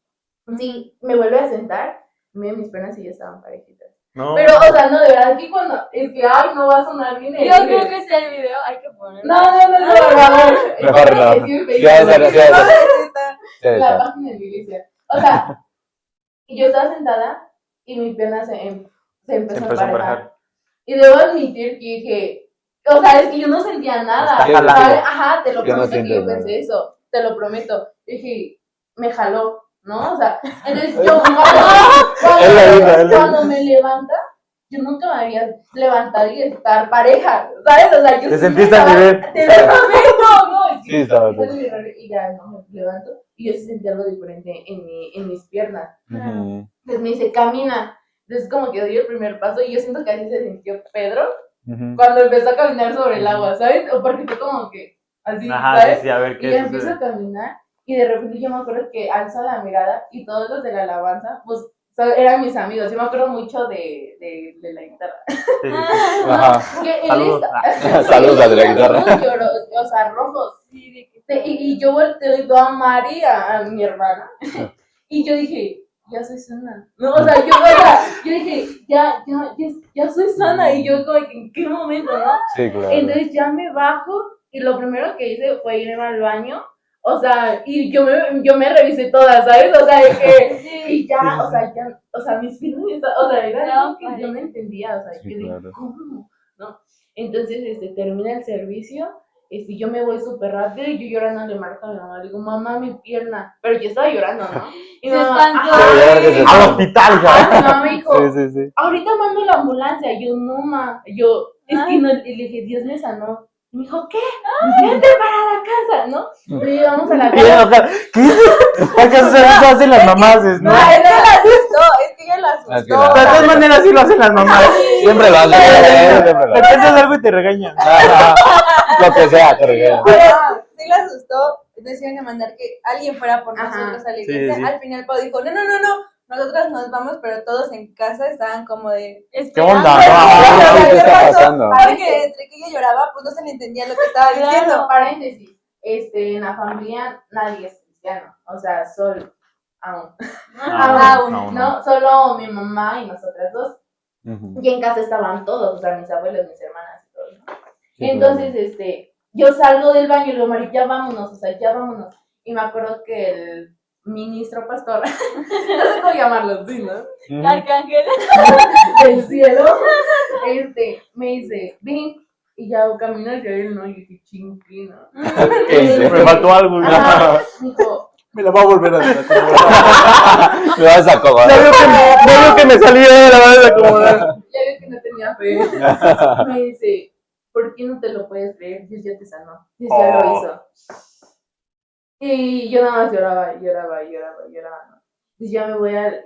Sí, me vuelve a sentar, mira mis piernas y ya estaban parejitas. No. Pero, o sea, no, de verdad, aquí cuando, es que, ay, no va a sonar bien. Yo creo que sea el video, hay que ponerlo. No, por favor. Mejor no. Sí, Ya, Facebook, ya. la página de la iglesia. O sea, y yo estaba sentada y mis piernas se empezó a emparejar. Y debo admitir que dije, o sea, es que yo no sentía nada. Está jalando. ¿sabes? Ajá, te lo Yo no prometo que siento yo pensé nada. eso, te lo prometo. Dije, me jaló, ¿no? O sea, entonces yo Él lo dijo, él lo cuando me levanta, yo nunca me había levantado y estar pareja, ¿sabes? O sea, yo Te sí sentiste estaba- al nivel. Te lo prometo, no. Sí, estaba Y fue muy raro, y ya no me levanto y yo sí sentí algo diferente en mis piernas. Ujú, Entonces me dice, camina. Entonces como que doy el primer paso y yo siento que así se sintió Pedro ujú. cuando empezó a caminar sobre el agua, ¿sabes? O porque fue como que así, Ajá, ¿sabes? sí, a ver Y qué ya empiezo sucede. a caminar y de repente yo me acuerdo que alzo la mirada y todos los de la alabanza, pues eran mis amigos. Yo me acuerdo mucho de la guitarra. Sí, sí, sí. Ajá. Que él Saludos. está- Saludos a la tenía guitarra. sus ojos o sea, rojos. Y yo volteo y veo a Mari, a mi hermana, y yo dije, ya soy sana. No, o sea, yo dije, ya soy sana. Y yo como que, ¿en qué momento, no? Sí, claro. Entonces ya me bajo y lo primero que hice fue irme al baño. O sea, y yo me revisé todas, ¿sabes? O sea, de que, y ya, o sea, mis piernas, o sea, era algo que yo no entendía, o sea, Sí, yo dije, claro. ¿cómo? ¿No? Entonces, termina el servicio, yo me voy súper rápido y yo llorando le marco a mi mamá, le digo, mamá, mi pierna, pero yo estaba llorando, ¿no? Y mi Se mamá, espantó. ajá, Claro que se Al espantó. hospital, ajá, ¿sabes? mi mamá me dijo, Sí, sí, sí. ahorita mando la ambulancia. Yo, no, ma. Yo, es que no. Y le dije, Dios me sanó. Y me dijo, ¿qué? Vente para la casa, ¿no? Y llegamos a la Bien casa. enojada. ¿Qué? Porque eso hacen las mamás, ¿no? No, es que la asustó, es que ella la Es que asustó. la- De todas maneras sí lo hacen las mamás. Siempre lo hacen. Siempre lo Le hacen. cuentas algo y te regañan. Ajá. Lo que sea, te regalan. Pero sí la asustó, entonces iban a mandar que alguien fuera por Ajá. nosotros a la Sí, iglesia. sí. Al final Pau dijo, no, nosotras nos vamos, pero todos en casa estaban como de... ¿Qué onda? Ah, ¿qué está pasando? Porque entre que ella lloraba, pues no se le entendía lo que estaba diciendo. Claro, paréntesis. En la familia nadie es cristiano. O sea, solo. Aún. Aún No, solo mi mamá y nosotras dos. Ujú. Y en casa estaban todos, o sea, mis abuelos, mis hermanas y todos, ¿no? Sí, Entonces, yo salgo del baño y le digo, Mari, ya vámonos, o sea, ya vámonos. Y me acuerdo que el ministro pastor, no sé cómo llamarlo, sí, ¿no? Ujú. Arcángel. Del cielo, me dice, ven, y ya camino hacia él, ¿no? Y dije, chingui, ¿no? ¿Qué hice? Me faltó algo. Ajá, dijo, Me la va a volver a decir. Me vas a acomodar. Ya vio que me salió de la verdad de acomodar. ya vi que no tenía fe. Me dice, ¿por qué no te lo puedes creer? Dios ya te sanó, Dios ya lo hizo. Y yo nada más lloraba, ¿no? Entonces ya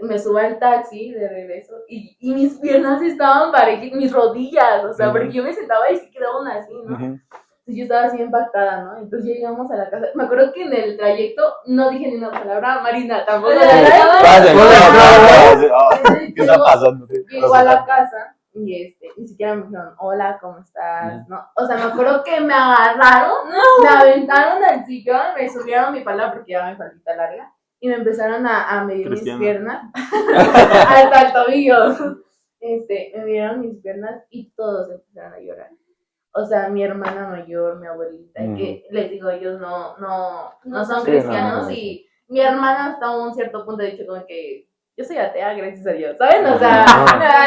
me subo al taxi de regreso y mis piernas estaban parejitas, mis rodillas, o sea, porque yo me sentaba y se quedaban así, ¿no? Ujú. Entonces yo estaba así impactada, ¿no? Entonces ya llegamos a la casa. Me acuerdo que en el trayecto no dije ni una palabra, Marina, tampoco. ¿Qué está pasando? Llego a la casa y ni siquiera me dijeron, hola, ¿cómo estás? No, o sea, me acuerdo que me agarraron, me aventaron al sillón, me subieron mi falda porque ya mi faldita larga y me empezaron a medir Cristiana. mis piernas hasta el tobillo. Me midieron mis piernas y todos empezaron a llorar. O sea, mi hermana mayor, mi abuelita, que les digo, ellos no son Sí, cristianos no. y mi hermana hasta un cierto punto ha dicho como que yo soy atea, gracias a Dios, ¿saben? O sea,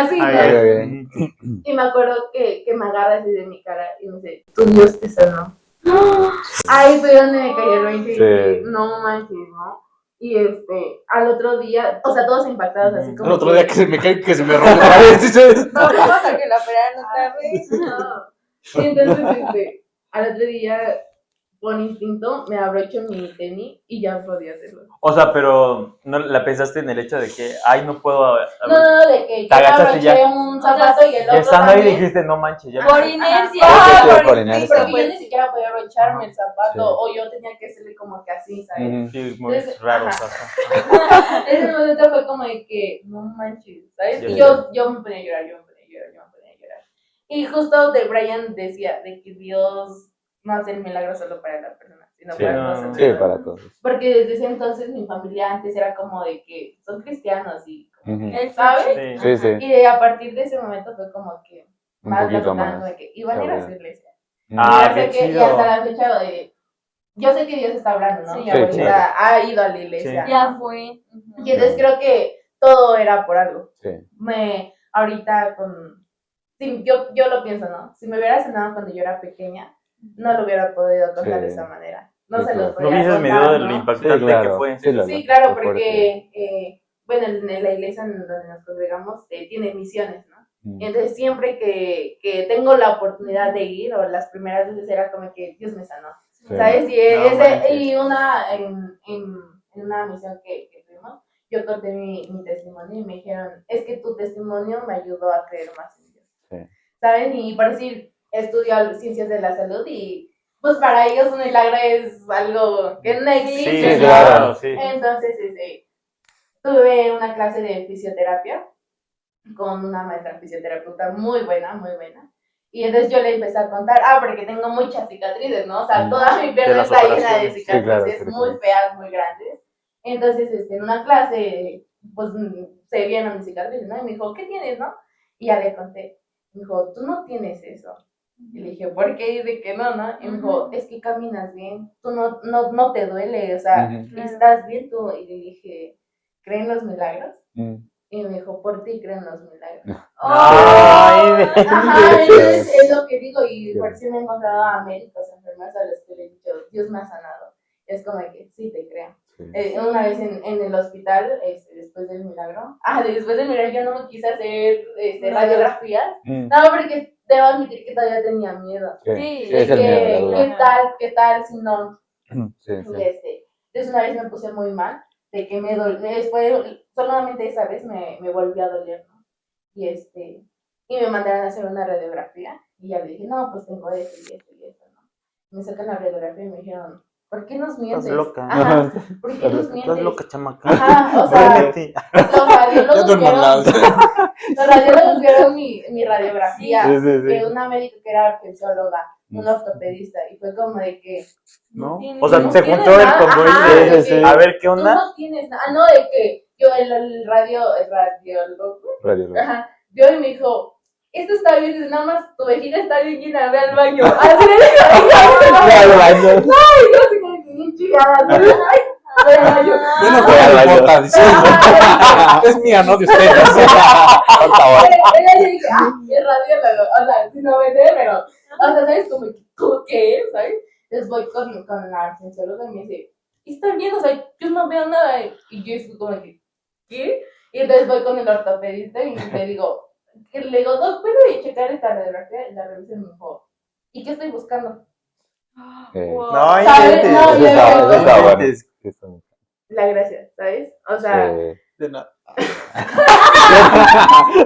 así, Ay, ¿no? ay, ay. Y me acuerdo que me agarra así de mi cara y me dice, tu Dios te sanó. Ahí fue donde me cayó el 20 y Sí. dije, no manches, ¿no? Y al otro día, o sea, todos impactados, así como. El otro día que se me cae, que se me rompe otra vez, dice. Vamos a que la operaran otra vez. No. Y entonces, al otro día, por instinto, me abrocho mi tenis y ya podía hacerlo. O sea, pero no la pensaste en el hecho de que, ay, no puedo. No, de que yo me agachaste ya. abroché un zapato y el Ya otro estando ahí también. dijiste, no manches, ya. Por inercia. Ah, sí, Ajá, sí, por inercia. porque yo ni siquiera podía abrocharme el zapato, Sí. o yo tenía que hacerle como que así, ¿sabes? Ujú. Sí, muy Entonces, raro. ajá. Sasa. Ese momento fue como de que, no manches, ¿sabes? Sí. Y yo me ponía a llorar, yo me ponía a llorar. Y justo de Brian decía de que Dios no hace el milagro solo para la persona, sino Sí, para no, nosotros. Sí, para todos. Porque desde ese entonces mi familia antes era como de que son cristianos y, Ujú. El ¿sabes? Sí. Sí, sí. Y a partir de ese momento fue como que Un más poquito tratando más. de que iban a ir a sabía. su iglesia. Ah, Y qué ya sé que, y chido. hasta la fecha yo sé que Dios está hablando, ¿no? Sí. Mi Sí, abuelita claro. ha ido a la iglesia. Sí. Ya fue. Ujú. Y entonces creo que todo era por algo. Sí. Ahorita sí, yo lo pienso, ¿no? Si me hubiera sanado cuando yo era pequeña, no lo hubiera podido contar Sí. de esa manera. No Sí, se claro. lo Lo podía hubieses contar, medido de ¿no? lo Sí, impactante que claro. fue. Sí, Sí, claro, fue fuerte. porque, bueno, en la iglesia en donde nos congregamos tiene misiones, ¿no? Mm. Entonces siempre que tengo la oportunidad de ir, o las primeras veces era como que Dios me sanó, Sí. ¿sabes? No manches. Y en una misión que tuvimos, yo conté mi testimonio y me dijeron, es que tu testimonio me ayudó a creer más en Dios, Sí. ¿saben? Y por decir, estudió ciencias de la salud y pues para ellos un milagro es algo que no existe, Sí, ¿no? claro, sí. Entonces, tuve una clase de fisioterapia con una maestra fisioterapeuta muy buena, muy buena. Y entonces yo le empecé a contar, porque tengo muchas cicatrices, ¿no? O sea, toda mi pierna las está llena de operaciones. cicatrices Sí, claro, sí, muy sí. feas, muy grandes. Entonces, en una clase, pues se vieron mis cicatrices, ¿no? Y me dijo, ¿qué tienes, no? Y ya le conté. Me dijo, tú no tienes eso. Y le dije, ¿por qué? Y dice que no, ¿no? Y me dijo, es que caminas bien, tú no te duele, o sea, Ujú. estás bien tú. Y le dije, ¿creen los milagros? Mm. Y me dijo, por ti creen los milagros. Ay, Ajá, entonces es lo que digo, y Sí. por si me he encontrado a médicos, enfermeras a los que le he dicho, Dios me ha sanado. Es como que sí, te creo. Sí. Una vez en el hospital, después del milagro, yo no me quise hacer radiografías, Mm. no, porque debo admitir que todavía tenía miedo. Sí. Sí, Sí, es el miedo, la duda. ¿Qué tal si no? Sí, Y sí. entonces una vez me puse muy mal, de que solamente esa vez me volvió a doler, ¿no? Y me mandaron a hacer una radiografía, y ya le dije, no, pues tengo esto y esto y esto, ¿no? Me sacan la radiografía y me dijeron, ¿por qué nos mientes? Estás loca. Ajá, ¿por qué nos Estás mientes? loca, chamaca. Ajá, o sea, Duérmete. los radiólogos vieron mi radiografía, Sí, sí, sí. una médica que era arqueóloga, un ortopedista, y fue como de que, ¿No? O sea, no se tienes juntó el nada, convoy ajá, de, de que a ver qué tú onda. no tienes nada, no, de que yo, el radiólogo, Radiólogo. ajá, yo y me dijo, esto está bien, dice, nada más tu vejiga está bien llena, ve al baño. Así le dije, Al baño. y yo así como que bien chingada, ¿no? Ay, ve al baño. Yo no Voy al me baño. importa, dice. Es mía, no de ustedes. Por favor. Ella le dije, es radiólogo, o sea, si no vende, pero, o sea, ¿sabes? Como que, ¿sabes? Entonces voy con la ciencióloga y me dice, está bien, o sea, yo no veo nada, y yo estoy como que, ¿qué? Y entonces voy con el ortopedista y le digo, Doc, ¿puedo checar esta radiografía? Y la revisa y me dijo, ¿y qué estoy buscando? Wow. No, ¿Sabes? inventes. No, Eso yo está digo, bueno. Inventes. Sí, está bueno. la gracia, ¿sabes? O sea, Sí. De nada.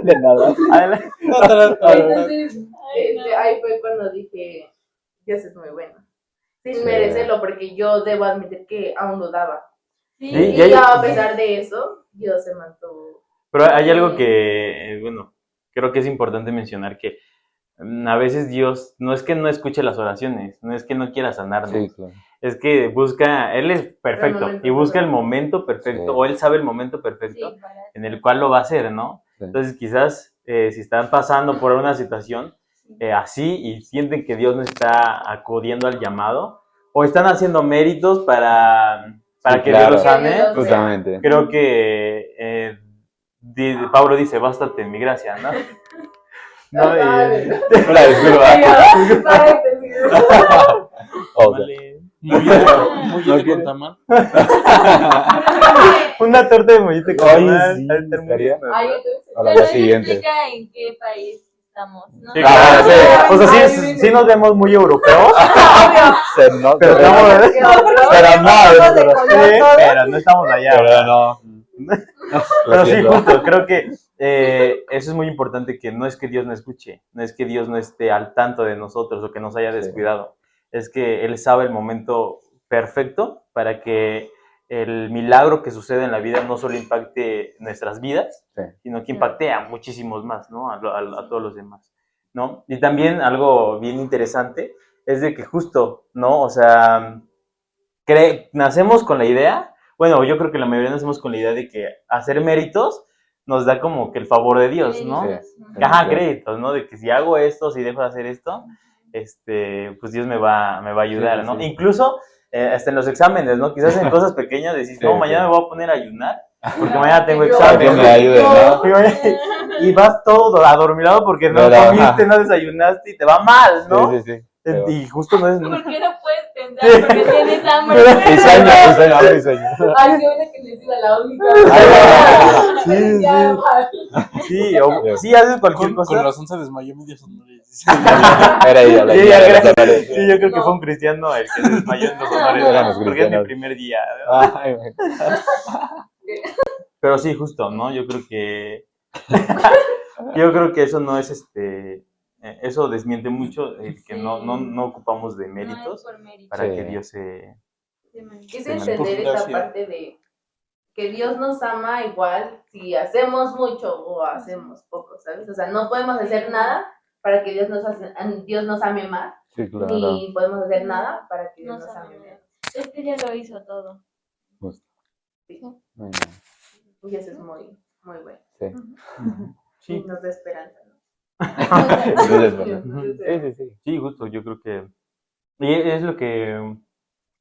De nada. Adelante. entonces, Ay, no. ahí fue cuando dije, Dios es muy bueno. Sin Sí. merecerlo, porque yo debo admitir que aún dudaba. Sí, Y Y hay- a pesar de eso, Dios se mantuvo. Pero hay algo que, bueno, creo que es importante mencionar que a veces Dios no es que no escuche las oraciones, no es que no quiera sanarnos, Sí, claro. es que busca, Él es perfecto momento y busca el correcto. momento perfecto, Sí. o Él sabe el momento perfecto sí, para- en el cual lo va a hacer, ¿no? Sí. Entonces quizás si están pasando por una situación así y sienten que Dios no está acudiendo al llamado, o están haciendo méritos para Sí, que claro. Dios los sane, Que Dios los Justamente. creo que Pablo dice, bástate en mi gracia, ¿no? No, Una disculpa. Paréntesis. pausa. tamales. Mollete con tamal. Una torta de mollete con Ay, tamal. sí, ha de estar muy estaría- bueno. Ay, entonces, Para Pero la eso siguiente. explica en qué país estamos, ¿no? Sí, claro, sí. O sea, Ay, sí, sí nos vemos muy europeos, Se nota, pero estamos, pero no, sí, pero no estamos allá. pero no. Pero sí, justo, creo que eso es muy importante, que no es que Dios no escuche, no es que Dios no esté al tanto de nosotros o que nos haya descuidado, es que Él sabe el momento perfecto para que el milagro que sucede en la vida no solo impacte nuestras vidas, Sí. sino que impacte a muchísimos más, ¿no? A todos los demás, ¿no? Y también algo bien interesante es de que justo, ¿no? O sea, nacemos con la idea, bueno, yo creo que la mayoría nacemos con la idea de que hacer méritos nos da como que el favor de Dios, ¿no? Sí. Ajá, créditos, ¿no? De que si hago esto, si dejo de hacer esto, pues Dios me va a ayudar, Sí, ¿no? sí. Incluso hasta en los exámenes, ¿no? Quizás en cosas pequeñas decís, Sí, no, sí. mañana me voy a poner a ayunar, porque mañana tengo Que examen. Dios me ayude, ¿no? Y vas todo adormilado porque no Pero, comiste, ajá. no desayunaste y te va mal, ¿no? Sí, sí, sí. Pero- Y justo no es... ¿Por qué no puedes pensar? Porque tienes hambre. Y sueño, hambre y sueño. ay, qué buena que les diga la única. Sí, Ya, sí, o, sí, haces cualquier cosa. Con razón se desmayó medio sonores. Era ella, la Sí, niña de los gracias. honores. Sí, yo creo que fue un cristiano el que se desmayó en los honores, Eran los porque es mi cristianos. primer día. Ay, güey. Pero sí, justo, ¿no? Yo creo que eso no es eso desmiente mucho el que no ocupamos de No es méritos por mérito. para Sí. que Dios se Es Sí, entender esa gracia. parte de que Dios nos ama igual si hacemos mucho o hacemos poco, ¿sabes? O sea, no podemos hacer nada para que Dios nos ame más, Sí, claro. ni podemos hacer nada para que Dios No nos ame sabemos. menos. Es que ya lo hizo todo. Justo. Sí. Muy Y eso es muy, muy bueno. bien. Sí. Y nos da esperanza, ¿no? Entonces, bueno. Entonces, Sí, sí, sí. Sí, justo, yo creo que y es lo que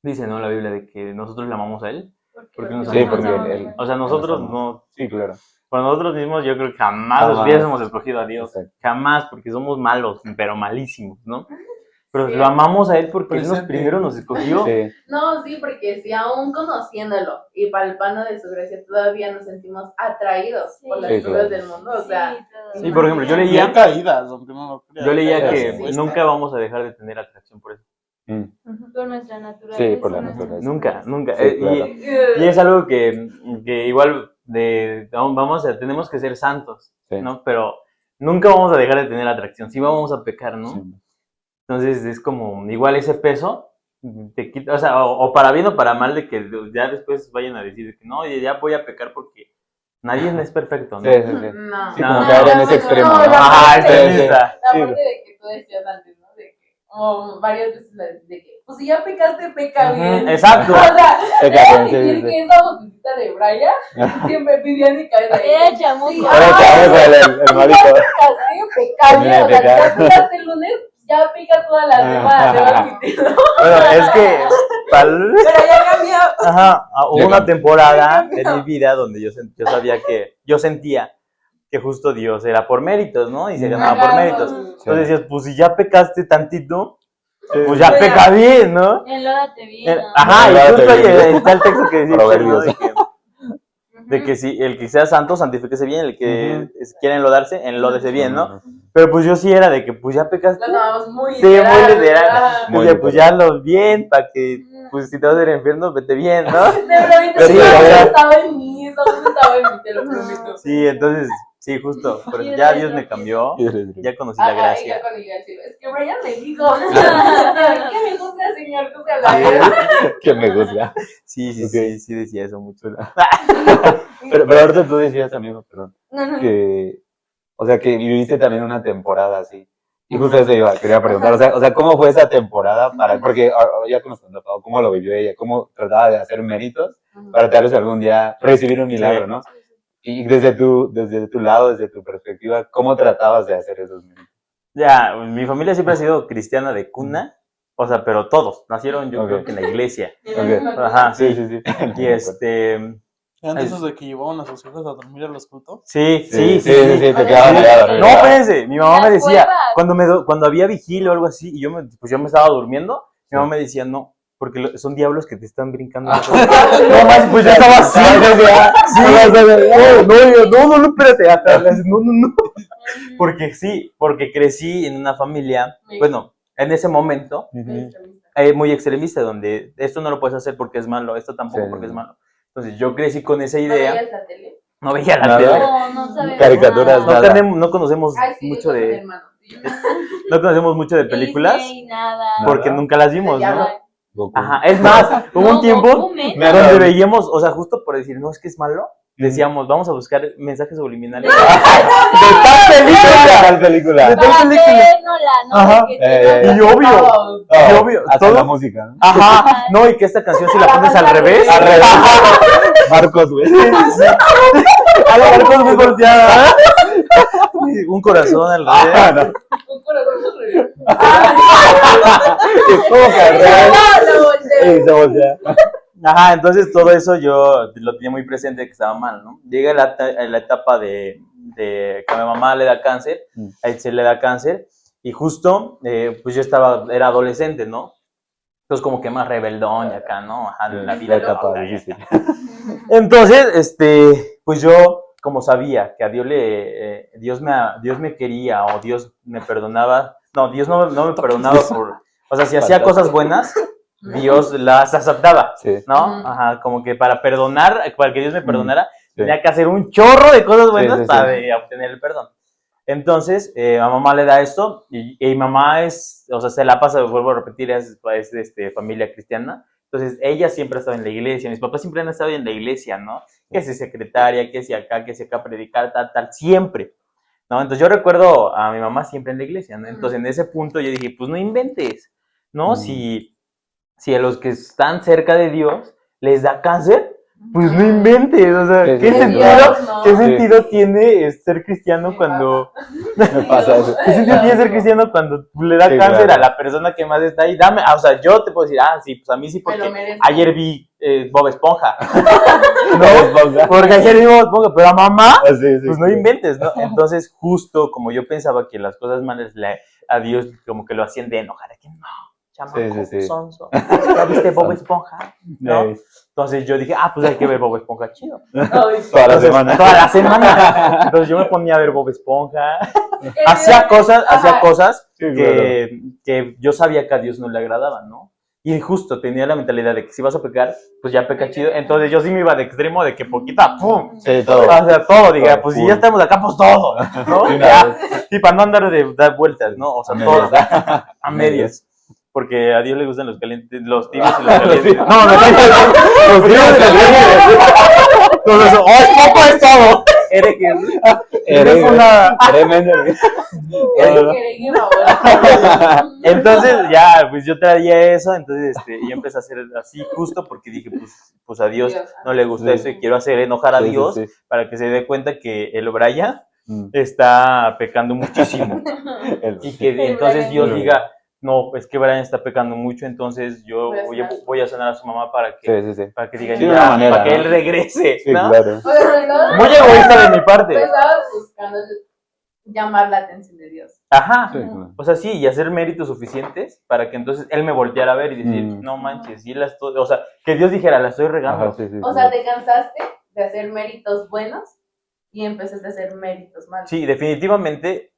dice, ¿no? La Biblia, de que nosotros le amamos a Él. Porque nos Sí, amamos. porque él. O sea, nosotros Nos ama. no, Sí, claro. por nosotros mismos yo creo que jamás Jamás. hubiésemos escogido a Dios. Exacto. Jamás, porque somos malos, pero malísimos, ¿no? Pero Sí. lo amamos a Él porque Él Presente. primero nos escogió. Sí. no, sí, porque si aún conociéndolo y palpando de su gracia todavía nos sentimos atraídos por las Sí, cosas claro. del mundo, o sea, Sí, por ejemplo, yo Y leía- hay caídas, aunque no lo creas. Yo leía Pero que sí, Cuesta. nunca vamos a dejar de tener atracción por eso. Por nuestra naturaleza. Sí, por la ¿no? naturaleza. Nunca, nunca. Sí, claro. Y es algo que igual tenemos que ser santos, Sí. ¿no? Pero nunca vamos a dejar de tener atracción. Sí vamos a pecar, ¿no? Sí. Entonces es como igual ese peso te quita, o sea, o para bien o para mal, de que ya después vayan a decir que no, ya voy a pecar porque nadie es perfecto, ¿no? Sí, sí, sí. no. Sí, No, como caer en ese extremo, ¿no? la Ajá, parte de- extremista. La Sí. parte de que tú decías antes, ¿no? De que, o varias veces de que, pues si ya pecaste, peca bien. Exacto. O sea, Peca debo bien, sí, decir sí, sí. que esa vocecita de Brian siempre vivía en mi cabeza. de que, Era chamuco. sí, Ahora chavos, el marico. pecaste, peca bien. O sea, si ya pecaste el lunes, ya pica toda la semana. Te vas mintiendo. Bueno, es que Pero ya cambió. ajá, hubo Ya una cambió. temporada en mi vida donde yo sabía que, yo sentía que justo Dios era por méritos, ¿no? Y se ganaba por méritos. Entonces decías, pues si ya pecaste tantito, pues ya peca bien, ¿no? Enlódate bien. ¿no? Ajá, y Enlódate justo bien. ahí está el texto que decía, ¿no? Proverbios. De que si el que sea santo, santifíquese bien, el que quiera enlodarse, enlódese bien, ¿no? Ujú. Pero pues yo sí era de que pues ya pecaste. Lo tomamos muy Sí, muy literal. ¿verdad? Muy Decía, pues literal. ya lo bien, para que, pues si te vas a ir al infierno, vete bien, ¿no? De verdad, Sí, no o sea- estaba en mí, eso no estaba en mí, te lo prometo. Sí, entonces, sí, justo. Pero ya Dios me cambió, ya conocí la Ajá, y ya gracia. cuando llegué al cielo, es que Brian me dijo, ¿qué me gusta, señor? Que se la Que me gusta. Sí, sí, Ok. sí, sí decía eso mucho. Pero ahorita tú decías, amigo, perdón, No. que, o sea, que viviste también una temporada así. Y justo eso quería preguntar, o sea, ¿cómo fue esa temporada para, porque ya que nos contó Pau, cómo lo vivió ella, cómo trataba de hacer méritos para tal vez algún día recibir un milagro, ¿no? Y desde tu lado, desde tu perspectiva, ¿cómo tratabas de hacer esos méritos? Ya, mi familia siempre ha sido cristiana de cuna, o sea, pero todos nacieron yo Ok. creo que en la iglesia. Ok. Ajá, sí. Sí. Y ¿Eran de esos de que llevaban a sus hijos a dormir a los cultos? sí, Sí, sí. te quedabas pegado. No, espérense, mi mamá me Las decía, cuevas. cuando había vigilia o algo así, y yo me estaba durmiendo, Mi mamá me decía, no, porque son diablos que te están brincando. No más, pues ya estaba así. No, espérate. No. Porque sí, porque crecí en una familia, bueno, en ese momento, muy extremista, donde esto no lo puedes hacer porque es malo, esto tampoco porque es malo. Entonces yo crecí con esa idea. ¿No veías la tele? No veía la Nada. tele. No sabemos Caricaturas, nada. No conocemos Ay, sí, mucho yo con mi de... hermano. No conocemos mucho de películas Disney, nada. porque nunca las vimos, Ya ¿no? no. Goku. Ajá, es más, hubo un tiempo Goku, men. donde veíamos, o sea, justo por decir, no, es que es malo, decíamos, vamos a buscar mensajes subliminales. Tal película. De tal Para película. creérnosla, ¿no? Ajá. De que Y obvio, y obvio, Hasta todo. la música, ¿no? Ajá, no, y que esta canción si la pones al revés. Al revés. Marcos, güey. A la Marcos muy volteada. Un corazón al revés. No. Un corazón horrible. ¿Cómo que al revés? No, volteo. Sí, se voltea. Ajá, entonces todo eso yo lo tenía muy presente que estaba mal, ¿no? Llega la etapa de que a mi mamá le da cáncer, a Itzel le da cáncer, y justo, pues yo era adolescente, ¿no? Entonces como que más rebeldón y acá, ¿no? Ajá, la vida La etapa loca. difícil. Entonces, pues yo, como sabía que a Dios me quería o Dios me perdonaba, no, Dios no me perdonaba o sea, si hacía cosas buenas, Dios las aceptaba, Sí. ¿no? Ajá, como que para que Dios me perdonara, Sí. tenía que hacer un chorro de cosas buenas Sí. para obtener el perdón. Entonces, a mamá le da esto y mamá o sea, se la pasa, vuelvo a repetir, es familia cristiana. Entonces, ella siempre ha estado en la iglesia, mis papás siempre han estado en la iglesia, ¿no? Que si secretaria, que si acá, predicar, tal, siempre, ¿no? Entonces, yo recuerdo a mi mamá siempre en la iglesia, ¿no? Entonces, en ese punto yo dije, pues no inventes, ¿no? Si a los que están cerca de Dios les da cáncer, pues no inventes, o sea, Sí, ¿qué sí, sentido, no. ¿qué sentido tiene ser cristiano cuando... Me pasa eso. ¿Qué sentido tiene ser cristiano cuando le da Sí, cáncer claro. a la persona que más está ahí? O sea, yo te puedo decir, sí, pues a mí sí, Me lo porque merezco. ayer vi Bob Esponja. No, Porque ayer vi Bob Esponja, pero a mamá, sí, pues no inventes, ¿no? Entonces, justo como yo pensaba que las cosas malas a Dios como que lo hacían de enojar, que no, chamaco, Sí. sonso, ¿ya viste Bob Esponja? ¿No? Sí. Entonces yo dije, pues hay que ver Bob Esponja chido. Ay, Toda la Entonces, semana. Toda la semana. Entonces yo me ponía a ver Bob Esponja. Hacía cosas Sí, que yo sabía que a Dios no le agradaban, ¿no? Y justo tenía la mentalidad de que si vas a pecar, pues ya peca chido. Entonces yo sí me iba de extremo de que poquita, ¡pum! Sí, todo. O sea, todo, diga, Todo, pues si full. ya estamos acá, pues todo, ¿no? Sí, una Ya. vez. Sí, para no andar de dar vueltas, ¿no? O sea, A todo. medias. A medias. Porque a Dios le gustan los calientes, los tibios y los calientes. No, No, los tibios y los calientes. Todo eso, poco es todo. Eres una... Tremendo. Entonces ya, pues yo traía eso, entonces yo empecé a hacer así justo porque dije, pues a Dios no le gusta Sí. eso y quiero hacer enojar a Sí, sí, Dios sí. para que se dé cuenta que el Brian está pecando muchísimo y que entonces Dios diga, no, es que Brian está pecando mucho, entonces yo voy a sanar a su mamá para que Sí. para que diga, Sí, de ya, una manera, para que él ¿no? regrese, Sí, ¿no? claro. Muy egoísta de mi parte. Estabas buscando llamar la atención de Dios. Ajá. Sí, claro. O sea, sí, y hacer méritos suficientes para que entonces él me volteara a ver y decir, no manches, sí la estoy, o sea, que Dios dijera, la estoy regando. Ajá, sí. O sea, te cansaste de hacer méritos buenos y empezaste a hacer méritos malos. Sí, definitivamente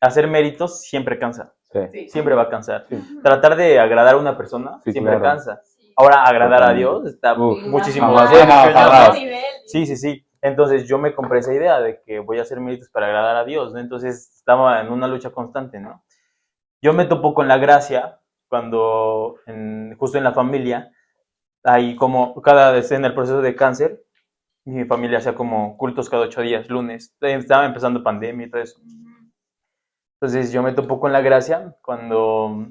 hacer méritos siempre cansa, Sí. siempre va a cansar. Sí. Tratar de agradar a una persona Sí, siempre claro. cansa. Ahora, agradar a Totalmente. Dios está Uf, muchísimo no, más sí, no, cañón, jamás. ¿no? Nivel. Sí. Entonces yo me compré esa idea de que voy a hacer méritos para agradar a Dios, ¿no? Entonces estaba en una lucha constante, ¿no? Yo me topo con la gracia cuando, justo en la familia, ahí como cada vez en el proceso de cáncer, mi familia hacía como cultos cada 8 días, lunes. Estaba empezando pandemia y todo eso. Entonces yo me topo con la gracia cuando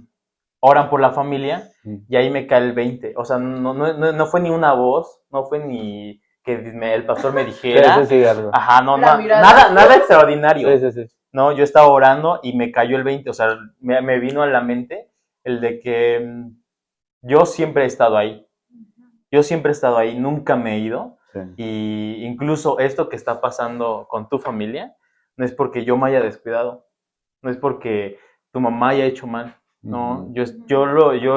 oran por la familia y ahí me cae el 20. O sea, no fue ni una voz, no fue ni que el pastor me dijera. Sí, algo. Ajá, no, La mirada. nada extraordinario. Sí. No, yo estaba orando y me cayó el 20. O sea, me vino a la mente el de que yo siempre he estado ahí. Yo siempre he estado ahí, nunca me he ido. Sí. Y incluso esto que está pasando con tu familia, no es porque yo me haya descuidado, no es porque tu mamá haya hecho mal, ¿no? Ujú. Yo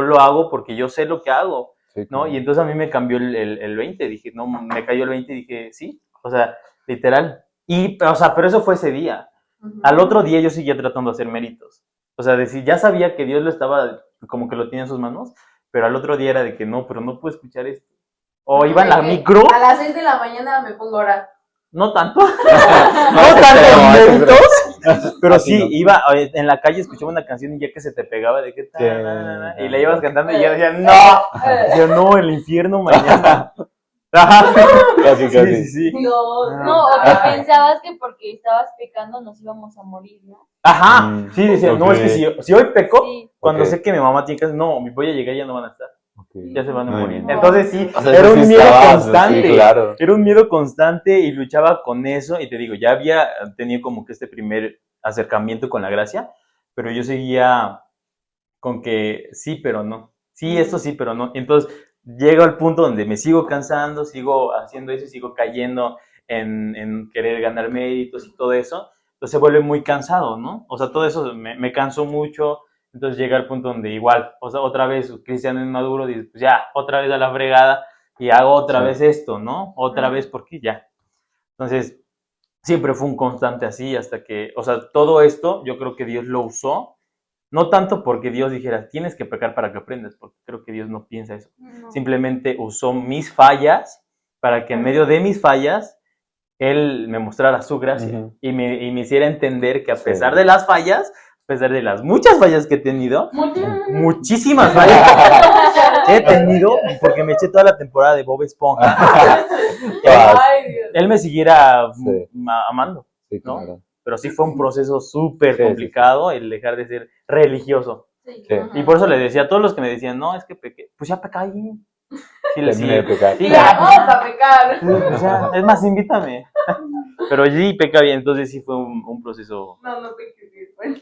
lo hago porque yo sé lo que hago, Sí, ¿no? claro. Y entonces a mí me cambió el 20, dije, no, me cayó el 20 y dije, sí, o sea, literal. Y, o sea, pero eso fue ese día. Al otro día yo seguía tratando de hacer méritos. O sea, decir, ya sabía que Dios lo estaba, como que lo tenía en sus manos, pero al otro día era de que no, pero no puedo escuchar esto. O iba en la De que micro, A las 6 de la mañana me pongo a orar. no tanto, no No, tanto no, en no, méritos, pero Así sí, no. iba en la calle, escuchaba una canción y ya que se te pegaba de que Sí, y la ibas cantando y yo decía, no, Eh, decía, no, el infierno mañana. Ajá. Casi, Sí, casi. sí, sí. Dios. No, o que pensabas que porque estabas pecando nos íbamos a morir, ¿no? Ajá, sí, decía, no, es que si hoy peco, Sí. cuando Ok. sé que mi mamá tiene que, no, voy a llegar y ya no van a estar, Ok. ya se van a Muy morir. bien. Entonces sí, O sea, era eso un sí miedo estabas, constante. sí, claro. Era un miedo constante y luchaba con eso. Y te digo, ya había tenido como que este primer acercamiento con la gracia, pero yo seguía con que sí, pero no. Sí, esto sí, pero no. Entonces llego al punto donde me sigo cansando, sigo haciendo eso, sigo cayendo en querer ganar méritos y todo eso. Entonces se vuelve muy cansado, ¿no? O sea, todo eso me cansó mucho. Entonces llega al punto donde igual, o sea, otra vez cristiano inmaduro, dice, pues ya, otra vez a la fregada y hago otra Sí. vez esto, ¿no? Otra vez porque ya. Entonces, siempre fue un constante así hasta que, o sea, todo esto yo creo que Dios lo usó, no tanto porque Dios dijera, tienes que pecar para que aprendas, porque creo que Dios no piensa eso. No. Simplemente usó mis fallas para que en medio de mis fallas Él me mostrara su gracia Ujú. y me hiciera entender que a Sí. pesar de las fallas, a pesar de las muchas fallas que he tenido, muchísimas fallas he tenido, porque me eché toda la temporada de Bob Esponja, Todas. Ay, Dios. Él me siguiera Sí. amando, Sí, ¿no? claro. Pero sí fue un proceso súper Sí, sí, complicado el dejar de ser religioso. Sí. Sí. Y por eso le decía a todos los que me decían, no, es que pequé, pues ya peca ahí. Sí, Terminé de pecar. Sí, Ya, ya. vamos a pecar. Sí, pues ya, es más, invítame. Pero sí peca bien, entonces sí fue un proceso. No peques, bueno.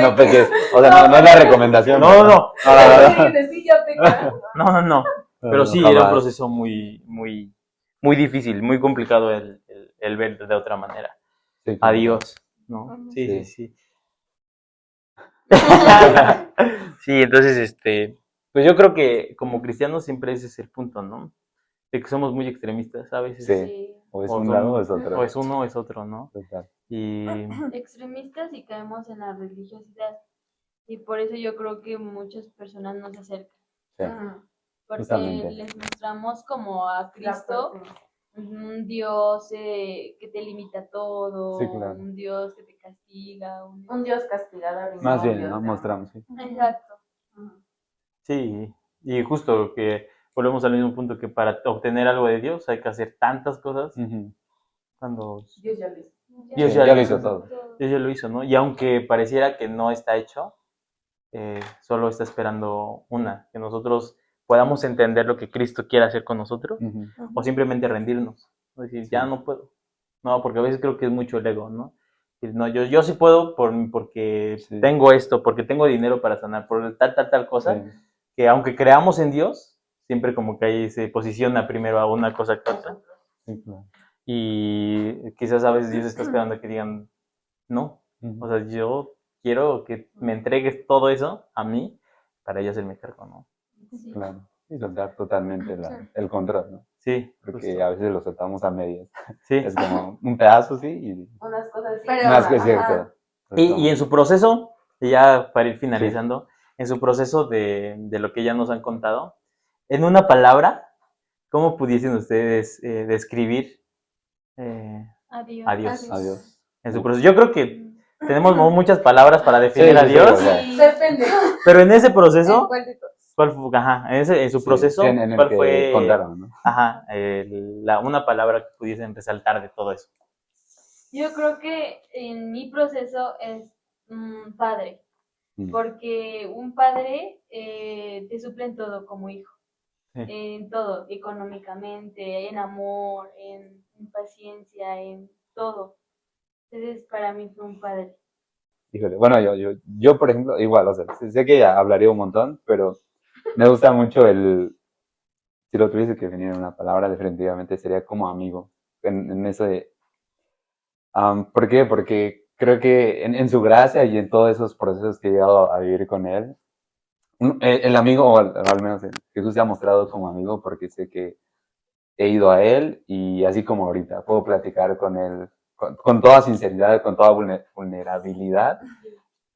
No peques. O sea, no es la recomendación. No, no, No, Sí, dice, sí, ya peca. no. Pero sí, era un jamás. proceso muy difícil, muy complicado el ver de otra manera. Sí, A claro. Dios, ¿no? Sí, Sí. sí. Sí, entonces, pues yo creo que como cristianos siempre ese es el punto, ¿no? De que somos muy extremistas a veces. Sí. Sí. O es O un lado o somos- es otro. O es uno o es otro, ¿no? Total. Y Extremistas y caemos en la religiosidad. Y por eso yo creo que muchas personas no se acercan. Sí. Porque Justamente. les mostramos como a Cristo un Dios que te limita todo, Sí, claro. un Dios que te castiga. Un Dios castigador. y Más no un bien, Dios ¿no? de amor. Mostramos, sí. Exacto. sí, y justo que volvemos al mismo punto que para obtener algo de Dios hay que hacer tantas cosas Ujú. cuando Dios ya lo hizo. Dios Sí, ya ya lo lo hizo. hizo todo. Dios ya lo hizo, ¿no? Y aunque pareciera que no está hecho, solo está esperando que nosotros podamos entender lo que Cristo quiere hacer con nosotros Ujú. o simplemente rendirnos. Es decir, Sí. ya no puedo. No, porque a veces creo que es mucho el ego, ¿no? Y no, yo sí puedo porque Sí. tengo esto, porque tengo dinero para sanar, por tal cosa, Sí. que aunque creamos en Dios, siempre como que ahí se posiciona primero a una cosa que otra. Sí, claro. Y quizás a veces Dios está esperando a que digan, no, Ujú. o sea, yo quiero que me entregues todo eso a mí para yo hacerme cargo, ¿no? Sí. Claro. Y soltar totalmente el control, ¿no? Sí, Porque justo. a veces lo soltamos a medias. Sí. Es como un pedazo, sí, y Unas cosas sí. Pero, más que es ajá. cierto. Y en su proceso, y ya para ir finalizando, en su proceso de lo que ya nos han contado, en una palabra, ¿cómo pudiesen ustedes describir Adiós. a Dios? Adiós. En su proceso. Yo creo que tenemos muchas palabras para definir Sí, a sí, sí, Dios, o sea, Depende. pero en ese proceso, ¿Cuál de todos? ¿cuál fue? Ajá, en su Sí, proceso, sí, en el ¿cuál que fue? contaron, ¿no? Ajá, una palabra que pudiesen resaltar de todo eso. Yo creo que en mi proceso es padre, Mm. porque un padre te suple en todo como hijo, Sí. en todo, económicamente, en amor, en paciencia, en todo. Entonces, para mí fue un padre. Híjole, bueno, yo, por ejemplo, igual, o sea, sé que hablaría un montón, pero me gusta mucho si lo tuviese que venir en una palabra, definitivamente sería como amigo, en eso de, ¿por qué? Porque creo que en su gracia y en todos esos procesos que he llegado a vivir con él, el amigo, o al menos Jesús se ha mostrado como amigo porque sé que he ido a él y así como ahorita, puedo platicar con él con toda sinceridad, con toda vulnerabilidad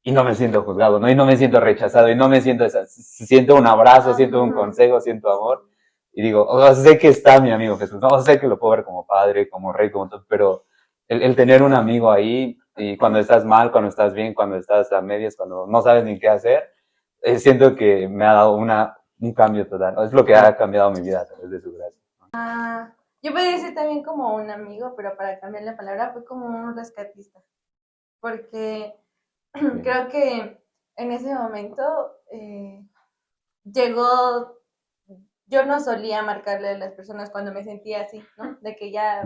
y no me siento juzgado, ¿no? Y no me siento rechazado y no me siento, siento un abrazo, siento un consejo, siento amor y digo, o sea, sé que está mi amigo Jesús, ¿no? O sea, sé que lo puedo ver como padre, como rey, como todo, pero el tener un amigo ahí y cuando estás mal, cuando estás bien, cuando estás a medias, cuando no sabes ni qué hacer, siento que me ha dado un cambio total, ¿no? Es lo que ha cambiado mi vida a través de su gracia. Yo podría decir también como un amigo, pero para cambiar la palabra fue como un rescatista, porque creo que en ese momento llegó, yo no solía marcarle a las personas cuando me sentía así, ¿no? De que ya,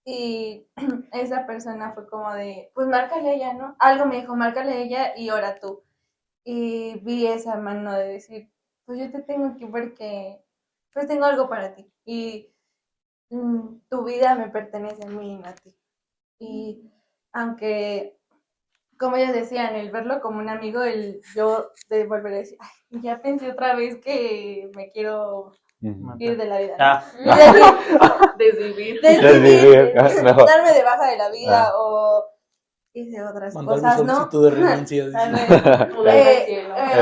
y esa persona fue como de, pues márcale a ella, ¿no? Algo me dijo, márcale a ella y ora tú. Y vi esa mano de decir, pues yo te tengo aquí porque, pues tengo algo para ti. Y tu vida me pertenece a mí y no a ti. Y aunque, como ellos decían, el verlo como un amigo, yo de volver a decir, ay, ya pensé otra vez que me quiero ir de la vida. ¿No? Desvivir. Darme de baja de la vida o hice otras Mandarme cosas, ¿no? solicitud de renuncia.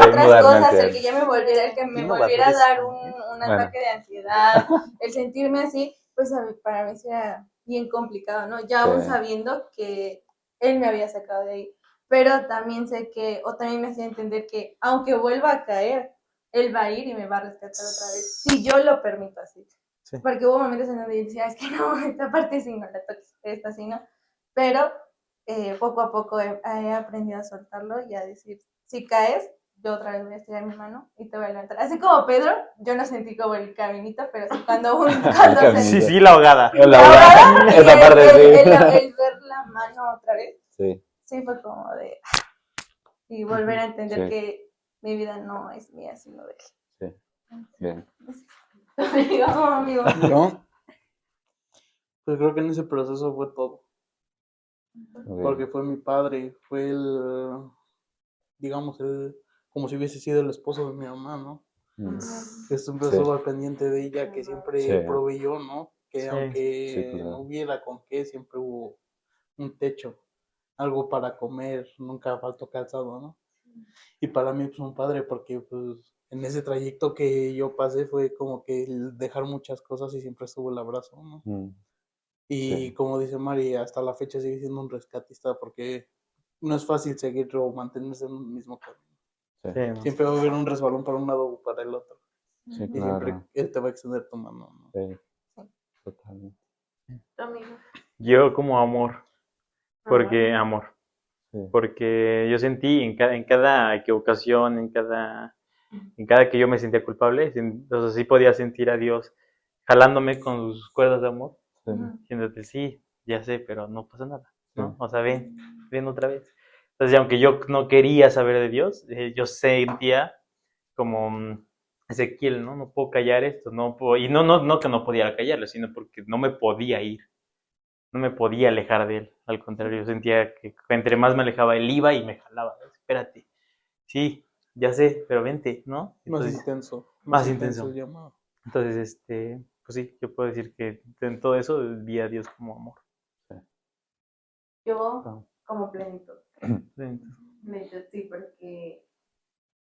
Otras cosas, el que ya me volviera, el que me No, volviera a pues, dar un ataque de ansiedad, el sentirme así, pues para mí era bien complicado, ¿no? Ya aún sabiendo que él me había sacado de ahí, pero también sé que, o también me hacía entender que aunque vuelva a caer, él va a ir y me va a rescatar otra vez, si yo lo permito así. Sí. Porque hubo momentos en donde yo decía, es que no, esta parte sí no la toques, esta sí no, pero poco a poco he aprendido a soltarlo y a decir, si caes, yo otra vez voy a estirar mi mano y te voy a levantar. Así como Pedro, yo no sentí como el caminito, pero sí cuando Sí, la ahogada. La ahogada, esa parte sí. El ver la mano otra vez, sí fue como de, y volver a entender que mi vida no es mía, sino de él. Sí, bien. Amigo. ¿No? Pues creo que en ese proceso fue todo. Porque fue mi padre, fue digamos, como si hubiese sido el esposo de mi mamá, ¿no? Que siempre estuvo al pendiente de ella, que siempre proveyó, ¿no? Que aunque no hubiera con qué, siempre hubo un techo, algo para comer, nunca faltó calzado, ¿no? Y para mí, pues, un padre, porque, pues, en ese trayecto que yo pasé fue como que el dejar muchas cosas y siempre estuvo el abrazo, ¿no? Y como dice Mari, hasta la fecha sigue siendo un rescatista porque no es fácil seguir o mantenerse en un mismo camino. Sí. Siempre va a haber un resbalón para un lado o para el otro. Sí, y siempre él te va a extender tu mano, ¿no? Sí, totalmente. Amigo. Yo como amor, porque amor. Porque yo sentí en cada equivocación, en cada que yo me sentía culpable, entonces sí podía sentir a Dios jalándome con sus cuerdas de amor, diciéndote, sí, ya sé, pero no pasa nada, ¿no? O sea, ven otra vez. Entonces, aunque yo no quería saber de Dios, yo sentía como Ezequiel, ¿no? No puedo callar esto, no puedo, y no que no podía callarlo, sino porque no me podía ir. No me podía alejar de él, al contrario, yo sentía que entre más me alejaba, él iba y me jalaba, espérate, sí, ya sé, pero vente, ¿no? Entonces, más intenso el llamado. Entonces, pues sí, yo puedo decir que en todo eso vi a Dios como amor. Yo como plenitud. Plenitud, sí, porque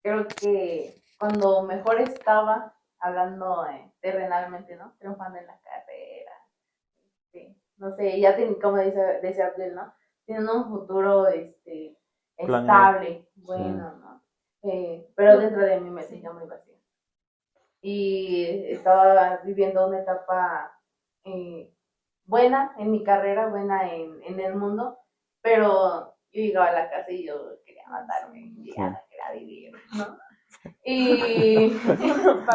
creo que cuando mejor estaba, hablando terrenalmente, ¿no? Triunfando en la carrera, no sé, ya como dice Abdel, ¿no? Tienen un futuro estable, bueno, ¿no? Pero dentro de mí me sentía muy vacía. Y estaba viviendo una etapa buena en mi carrera, buena en el mundo, pero yo llegaba a la casa y yo quería matarme, ya no quería vivir, ¿no? Y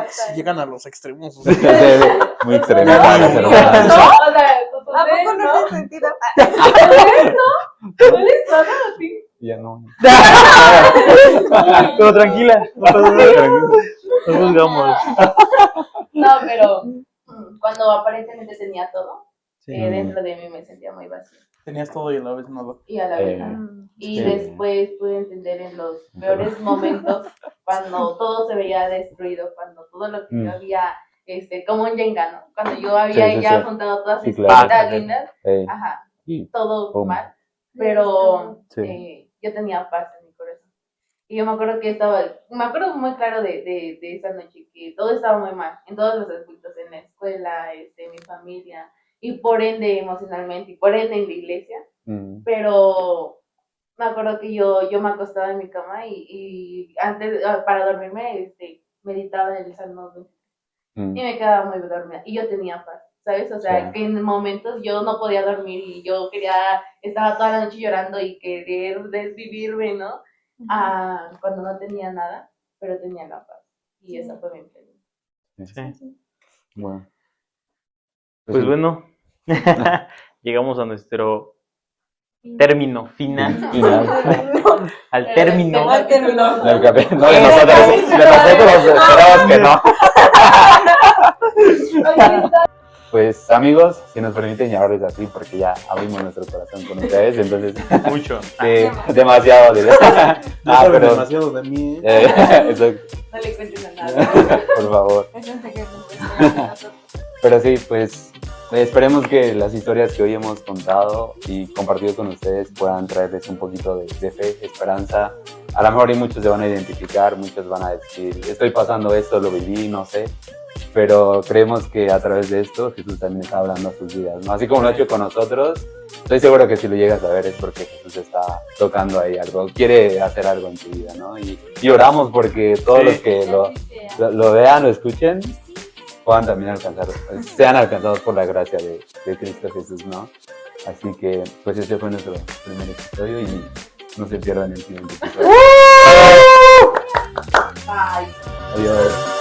si llegan a los extremos. Muy extremos. No, o sea, ¿a poco no tiene sentido? ¿No les suena a ti? Ya no. Pero tranquila, no juzgamos. No, pero cuando aparentemente tenía todo, dentro de mí me sentía muy vacía. Tenías todo y a la vez nada. y a la vez. Eh, Y sí. después pude entender en los peores momentos, cuando todo se veía destruido, cuando todo lo que Mm. yo había, como un Jenga, ¿no? Cuando yo había Sí, sí, ya sí. juntado todas Sí, mis claro. cositas lindas, eh, ajá, y- todo Pum. mal, pero Sí. yo tenía paz en mi corazón. Y yo me acuerdo me acuerdo muy claro de esa noche, que todo estaba muy mal, en todos los aspectos, en la escuela, en mi familia, y por ende emocionalmente, y por ende en la iglesia, mm, pero me acuerdo que yo me acostaba en mi cama y antes, para dormirme, meditaba en el Salmo 20 mm, y me quedaba muy dormida, y yo tenía paz, ¿sabes? O sea, Sí. que en momentos yo no podía dormir y yo estaba toda la noche llorando y querer desvivirme, ¿no? Cuando no tenía nada, pero tenía la paz, y esa fue mi plenitud. Sí. bueno. Pues sí. bueno, llegamos a nuestro término final. Al término. Al término. Del capítulo. No, de nosotros esperamos que no. Pues amigos, si nos permiten llamarles así, porque ya abrimos nuestro corazón con ustedes, entonces Mucho. demasiado. No saben pero demasiado de mí. exacto, No le cuenten a nada. por favor. Es un secreto entre nosotros. Pero sí, pues esperemos que las historias que hoy hemos contado y compartido con ustedes puedan traerles un poquito de fe, esperanza. A lo mejor y muchos se van a identificar, muchos van a decir, estoy pasando esto, lo viví, no sé. Pero creemos que a través de esto Jesús también está hablando a sus vidas, ¿no? Así como lo ha hecho con nosotros, estoy seguro que si lo llegas a ver es porque Jesús está tocando ahí algo, quiere hacer algo en tu vida, ¿no? Y oramos porque todos Sí. los que lo vean, lo escuchen, puedan también alcanzar, sean alcanzados por la gracia de Cristo Jesús, ¿no? Así que, pues este fue nuestro primer episodio y no se pierdan el siguiente episodio. Bye. Adiós.